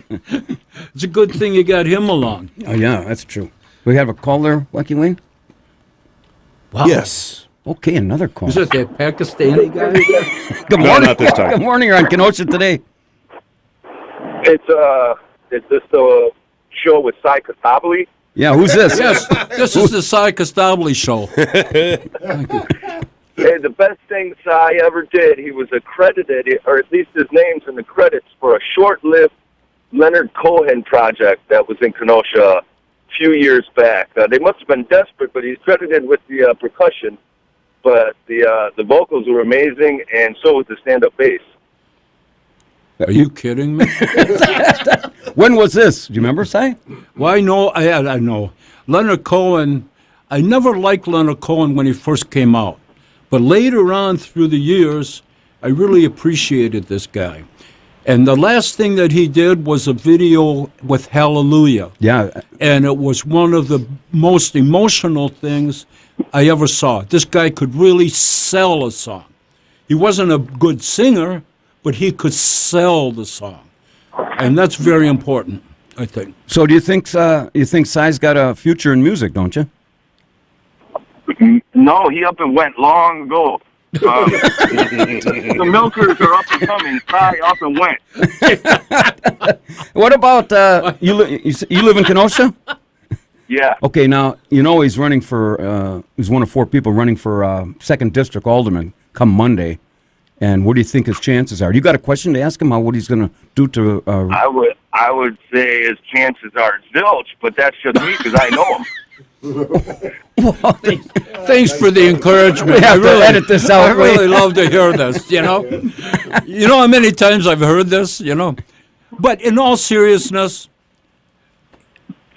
It's a good thing you got him along. Oh, yeah, that's true. We have a caller, Wacky Wayne? Wow. Yes. Okay, another call. Is it that Pakistani guy? Good No, morning. not this time. Good morning. You're on Kenosha today. Is this the show with Si Costabile? Yeah, who's this? Yes, this is the Si Costabile show. Thank you. Hey, the best thing Cy ever did, he was accredited, or at least his name's in the credits, for a short-lived Leonard Cohen project that was in Kenosha a few years back. They must have been desperate, but he's credited with the percussion. But the vocals were amazing, and so was the stand-up bass. Are you kidding me? When was this? Do you remember, Cy? Well, I know. Leonard Cohen, I never liked Leonard Cohen when he first came out. But later on through the years, I really appreciated this guy. And the last thing that he did was a video with Hallelujah. Yeah. And it was one of the most emotional things I ever saw. This guy could really sell a song. He wasn't a good singer, but he could sell the song. And that's very important, I think. So do you think Cy's got a future in music, don't you? No, he up and went long ago. The milkers are up and coming. Cy up and went. What about you live in Kenosha? Yeah. Okay, now he's running for he's one of 4 people running for 2nd District Alderman come Monday. And what do you think his chances are? You got a question to ask him what he's going to do to? I would say his chances are zilch, but that's just me because I know him. Thanks for the encouragement. We have to edit this out. I really love to hear this, You know how many times I've heard this, But in all seriousness,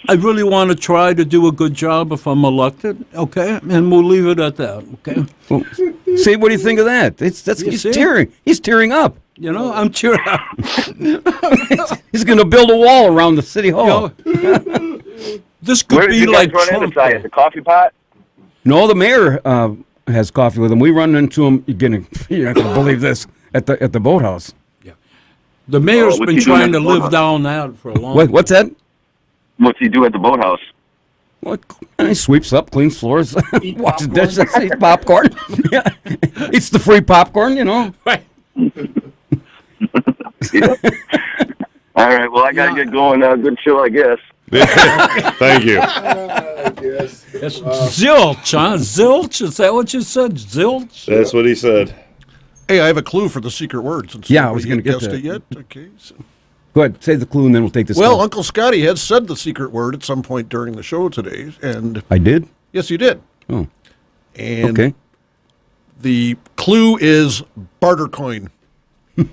I really want to try to do a good job if I'm elected, okay? And we'll leave it at that, okay? Well, see, what do you think of that? He's tearing. He's tearing up. I'm tearing up. He's going to build a wall around the city hall. This could be like Trump. At the coffee pot? No, the mayor has coffee with him. We run into him. You're not going to believe this at the boathouse. Yeah. The mayor's been trying to live down that for a long time. What's that? What's he do at the boathouse? Well, he sweeps up, cleans floors, washes dishes, eats popcorn. Yeah. Eats the free popcorn, Right. Yeah. All right, well, I got to get going now. Good show, I guess. Thank you. Yes. Zilch, huh? Zilch? Is that what you said? Zilch? That's what he said. Hey, I have a clue for the secret word. Since I was going to get guessed to it yet. Okay. So. Go ahead, say the clue, and then we'll take this. Well, Uncle Scotty had said the secret word at some point during the show today, and I did. Yes, you did. Oh, and okay. The clue is barter coin. Good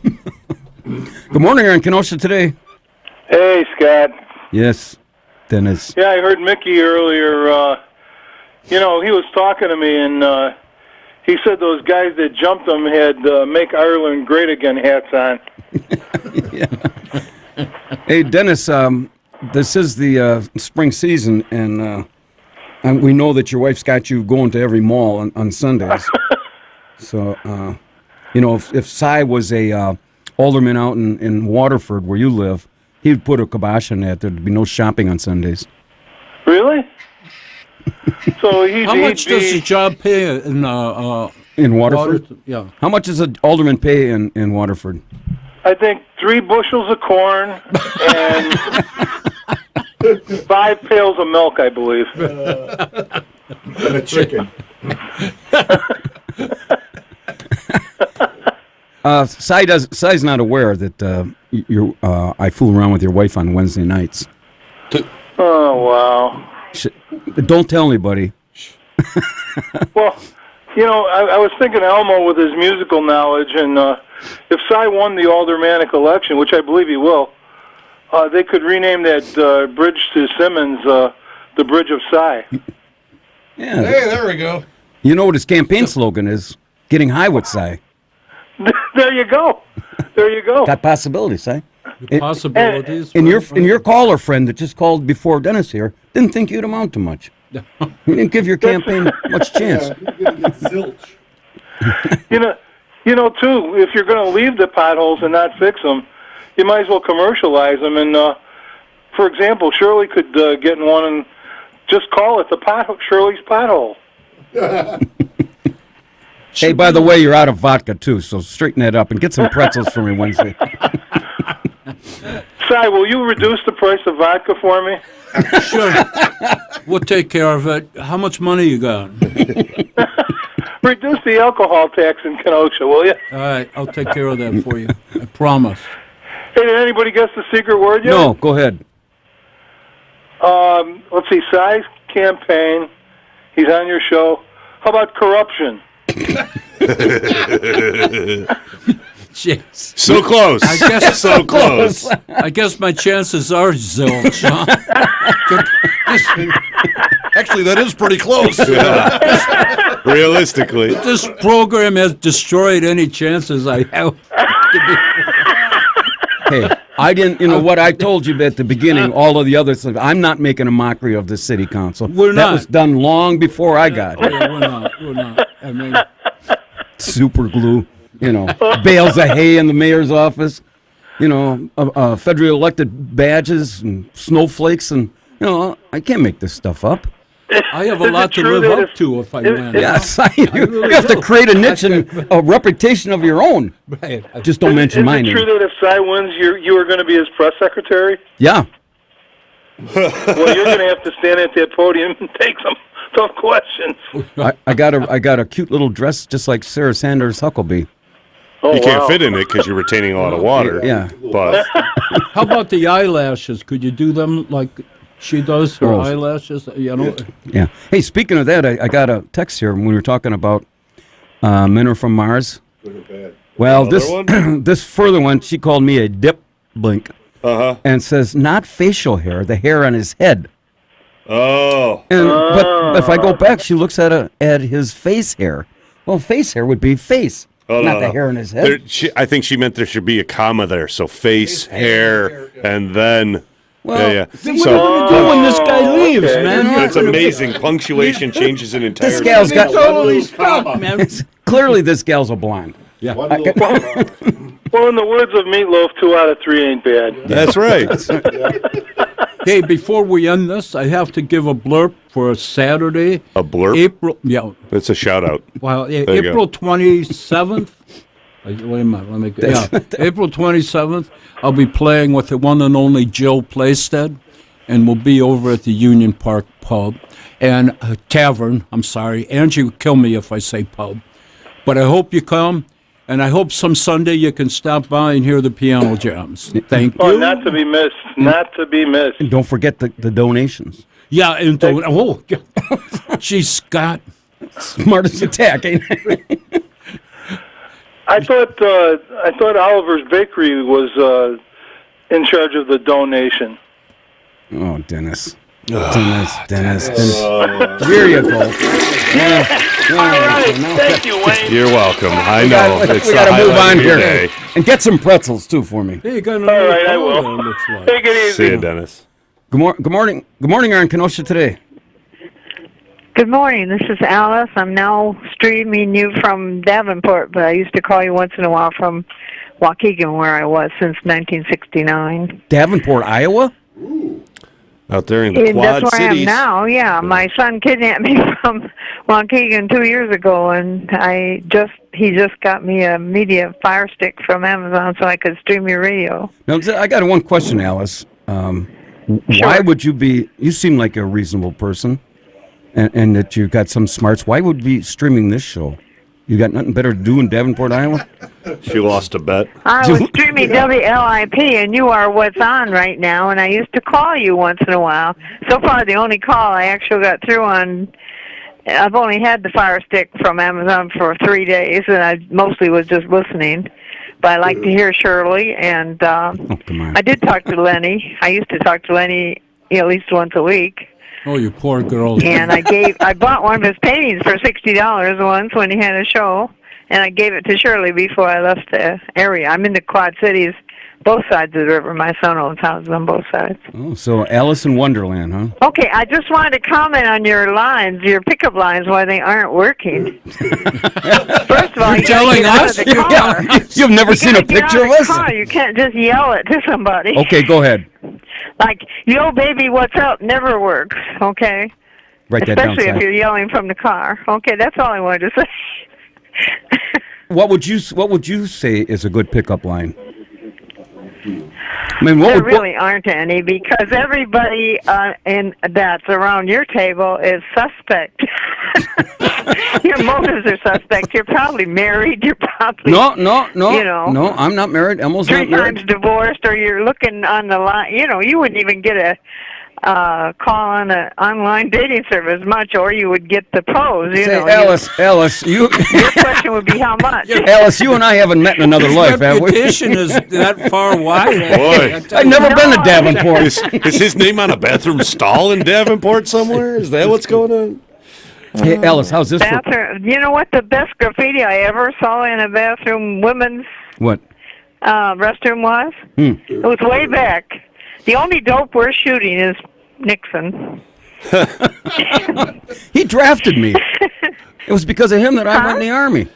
morning, you're in Kenosha today. Hey, Scott. Yes, Dennis. Yeah, I heard Mickey earlier. He was talking to me, and he said those guys that jumped him had "Make Ireland Great Again" hats on. Hey, Dennis, this is the spring season, and we know that your wife's got you going to every mall on Sundays. So, if Cy was a alderman out in Waterford, where you live, he'd put a kibosh on that. There'd be no shopping on Sundays. Really? So how much does the job pay in Waterford? Yeah. How much does an alderman pay in Waterford? I think 3 bushels of corn and 5 pails of milk, I believe. And a chicken. Cy's not aware that I fool around with your wife on Wednesday nights. Oh, wow. Don't tell anybody. Well, I was thinking Elmo with his musical knowledge, and if Cy won the aldermanic election, which I believe he will, they could rename that bridge to Simmons the Bridge of Cy. Yeah. Hey, there we go. You know what his campaign slogan is? Getting high with Cy. There you go. There you go. Got possibilities, Cy. Possibilities. And your caller friend that just called before Dennis here didn't think you'd amount to much. He didn't give your campaign much chance. Yeah, he's gonna get zilch. Too, if you're going to leave the potholes and not fix them, you might as well commercialize them. And, for example, Shirley could get in one and just call it the Shirley's Pothole. Hey, by the way, you're out of vodka, too, so straighten that up and get some pretzels for me Wednesday. Cy, will you reduce the price of vodka for me? Sure. We'll take care of it. How much money you got? reduce the alcohol tax in Kenosha, will you? All right, I'll take care of that for you. I promise. Hey, did anybody guess the secret word yet? No, go ahead. Let's see, size campaign. He's on your show. How about corruption? Jeez. So close. I guess so close. I guess my chances are zilch. Huh? Actually, that is pretty close. Yeah. Realistically. This program has destroyed any chances I have. Hey, I didn't, what I told you at the beginning, all of the other stuff, I'm not making a mockery of the city council. We're that not. was done long before I got here. Yeah, we're not. I mean, Super glue, bales of hay in the mayor's office, federally elected badges and snowflakes, and, I can't make this stuff up. I have a lot to live up to if I win. Yes, you have to create a niche and a reputation of your own. Right. Just don't mention my Is it name. true that if Cy wins, you are going to be his press secretary? Yeah. Well, you're going to have to stand at that podium and take some tough questions. I got a cute little dress just like Sarah Sanders Huckabee. Oh, You can't fit in it because you're retaining a lot of water. Yeah. But How about the eyelashes? Could you do them like she does her Oh. eyelashes? Yeah. Hey, speaking of that, I got a text here when we were talking about Men Are From Mars. Well, Another this further one, she called me a dip blink and says, not facial hair, the hair on his head. Oh. But if I go back, she looks at his face hair. Well, face hair would be face, not the hair on his head. I think she meant there should be a comma there. So face, hair, and then. Well, yeah. Then what are we doing when this guy leaves, man? It's amazing. Punctuation changes an entire. This gal's got totally stuck, man. Clearly, this gal's a blonde. Yeah. Well, in the words of Meatloaf, 2 out of 3 ain't bad. That's right. Hey, before we end this, I have to give a blurb for a Saturday. A blurb? April, yeah. That's a shout out. Well, There you go. April 27th. Wait a minute, let me go. Yeah, April 27th, I'll be playing with the one and only Jill Playstead, and we'll be over at the Union Park Pub and Tavern. I'm sorry, Angie will kill me if I say pub, but I hope you come, and I hope some Sunday you can stop by and hear the piano jams. Thank you. Oh, not to be missed. Not to be missed. And don't forget the donations. Yeah, and geez, Scott, Smartest attack, ain't it? I thought Oliver's Bakery was in charge of the donation. Oh, Dennis. Dennis. Here you go. Thank you, Wayne. You're welcome. I know. We got to move on here. And get some pretzels, too, for me. Hey, you got All right, I will. Take it easy. See you, Dennis. Good morning. Good morning, on Kenosha today. Good morning. This is Alice. I'm now streaming you from Davenport, but I used to call you once in a while from Waukegan, where I was since 1969. Davenport, Iowa? Out there in the And Quad that's where Cities. I am now. Yeah, my son kidnapped me from Waukegan 2 years ago, and he just got me a media Fire Stick from Amazon so I could stream your radio. Now, I got one question, Alice. Why would you be? You seem like a reasonable person. And that you got some smarts. Why would be streaming this show? You got nothing better to do in Davenport, Iowa? She lost a bet. I was streaming WLIP, and you are what's on right now, and I used to call you once in a while. So far, the only call I actually got through on, I've only had the Fire Stick from Amazon for 3 days, and I mostly was just listening. But I like to hear Shirley, and I did talk to Lenny. I used to talk to Lenny at least once a week. Oh, you poor girl. And I bought one of his paintings for $60 once when he had a show, and I gave it to Shirley before I left the area. I'm in the Quad Cities, both sides of the river. My son owns houses on both sides. Oh, so Alice in Wonderland, huh? Okay, I just wanted to comment on your lines, your pickup lines, why they aren't working. First of all, You're telling us? You've never seen a picture of us? You can't just yell it to somebody. Okay, go ahead. Like, yo, baby, what's up? Never works, okay? Write that down. Especially if you're yelling from the car. Okay, that's all I wanted to say. What would you say is a good pickup line? I mean, There really aren't any because everybody that's around your table is suspect. Your motives are suspect. You're probably married. You're probably No, You know, no. I'm not married. Emma's not 3 married. times divorced, or you're looking on the line. You know, you wouldn't even get a call on an online dating service much, or you would get the pros. You Say, know, Alice, you. Your question would be how much. Alice, you and I haven't met in another life, have we? Reputation is that far wide. Boy, I've never been to Davenport. Is his name on a bathroom stall in Davenport somewhere? Is that what's going on? Hey, Alice, how's this? Bathroom. You know what? The best graffiti I ever saw in a bathroom, women's What? restroom was? It was way back. The only dope we're shooting is Nixon. He drafted me. It was because of him that I went in the Army.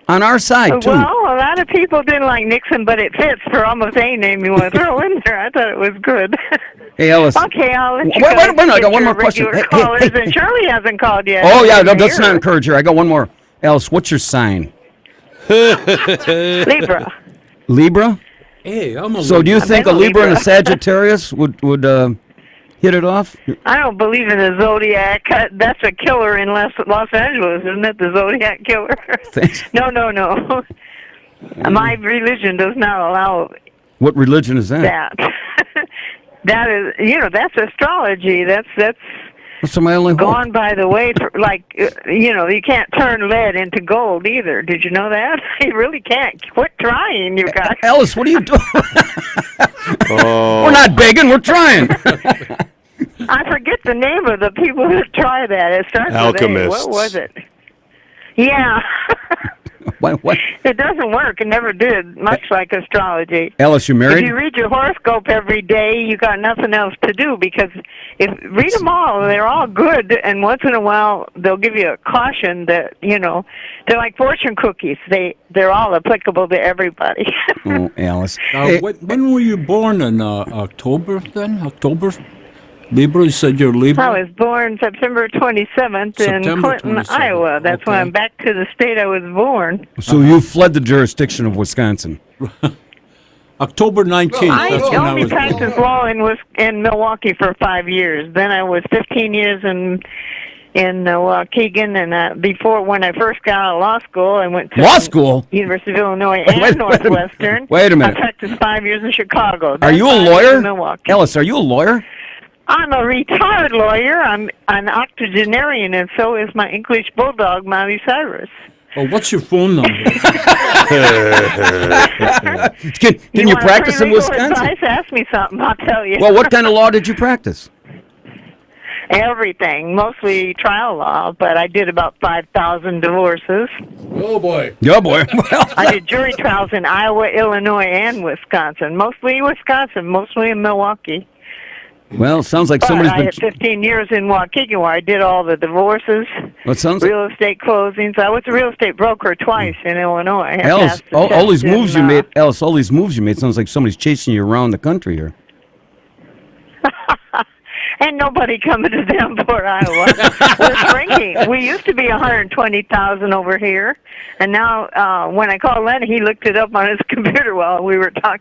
On our side, too. Well, a lot of people didn't like Nixon, but it fits for almost any name you want to throw in there. I thought it was good. Hey, Alice. Okay, I'll let you Wait, guys I got get one your more question. regular Hey, callers, and Shirley hasn't called yet. Oh, yeah, no, Here. let's not encourage her. I got one more. Alice, what's your sign? Libra. Libra? Hey, I'm a So do you Libra. think a I'm a Libra and a Libra. Sagittarius would hit it off? I don't believe in the Zodiac. That's a killer in Los Angeles, isn't it? The Zodiac killer. No. My religion does not allow What religion is that? that. That is, that's astrology. That's That's my only hope. gone by the way. You can't turn lead into gold either. Did you know that? You really can't. Quit trying, you guys. Alice, what are you doing? Oh. We're not begging, we're trying. I forget the name of the people that try that. It starts with A. Alchemists. What was it? Yeah. What? It doesn't work. It never did, much like astrology. Alice, you married? If you read your horoscope every day, you got nothing else to do, because read them all. They're all good, and once in a while they'll give you a caution that, they're like fortune cookies. They're all applicable to everybody. Oh, Alice. When were you born? In October then? October? Libra? You said you're Libra? I was born September 27th in September Clinton, 27th. Iowa. That's when Okay. I'm back to the state I was born. So you fled the jurisdiction of Wisconsin. October 19th. I That's when I only was practiced law in Milwaukee for 5 years. Then I was 15 years in Waukegan, and before, when I first got out of law school, I went to Law school? University of Illinois Wait a and minute. Northwestern. Wait a minute. I practiced 5 years in Chicago. Are then you a 5 years lawyer? in Milwaukee. Alice, are you a lawyer? I'm a retired lawyer. I'm an octogenarian, and so is my English bulldog, Miley Cyrus. Oh, what's your phone number? Can you want practice in free legal Wisconsin? Advice? Ask me something. I'll tell you. Well, what kind of law did you practice? Everything, mostly trial law, but I did about 5,000 divorces. Oh, boy. Yeah, boy. I did jury trials in Iowa, Illinois, and Wisconsin. Mostly Wisconsin, mostly in Milwaukee. Well, sounds like But somebody's I been... had 15 years in Waukegan where I did all the divorces, Well, it sounds real estate closings. I was a real estate broker twice in Illinois. I Alice, passed the all these test moves in, you made, Alice, all these moves you made sounds like somebody's chasing you around the country here. And nobody coming to Davenport, Iowa. We're shrinking. We used to be 120,000 over here, and now when I called Lenny, he looked it up on his computer while we were talking.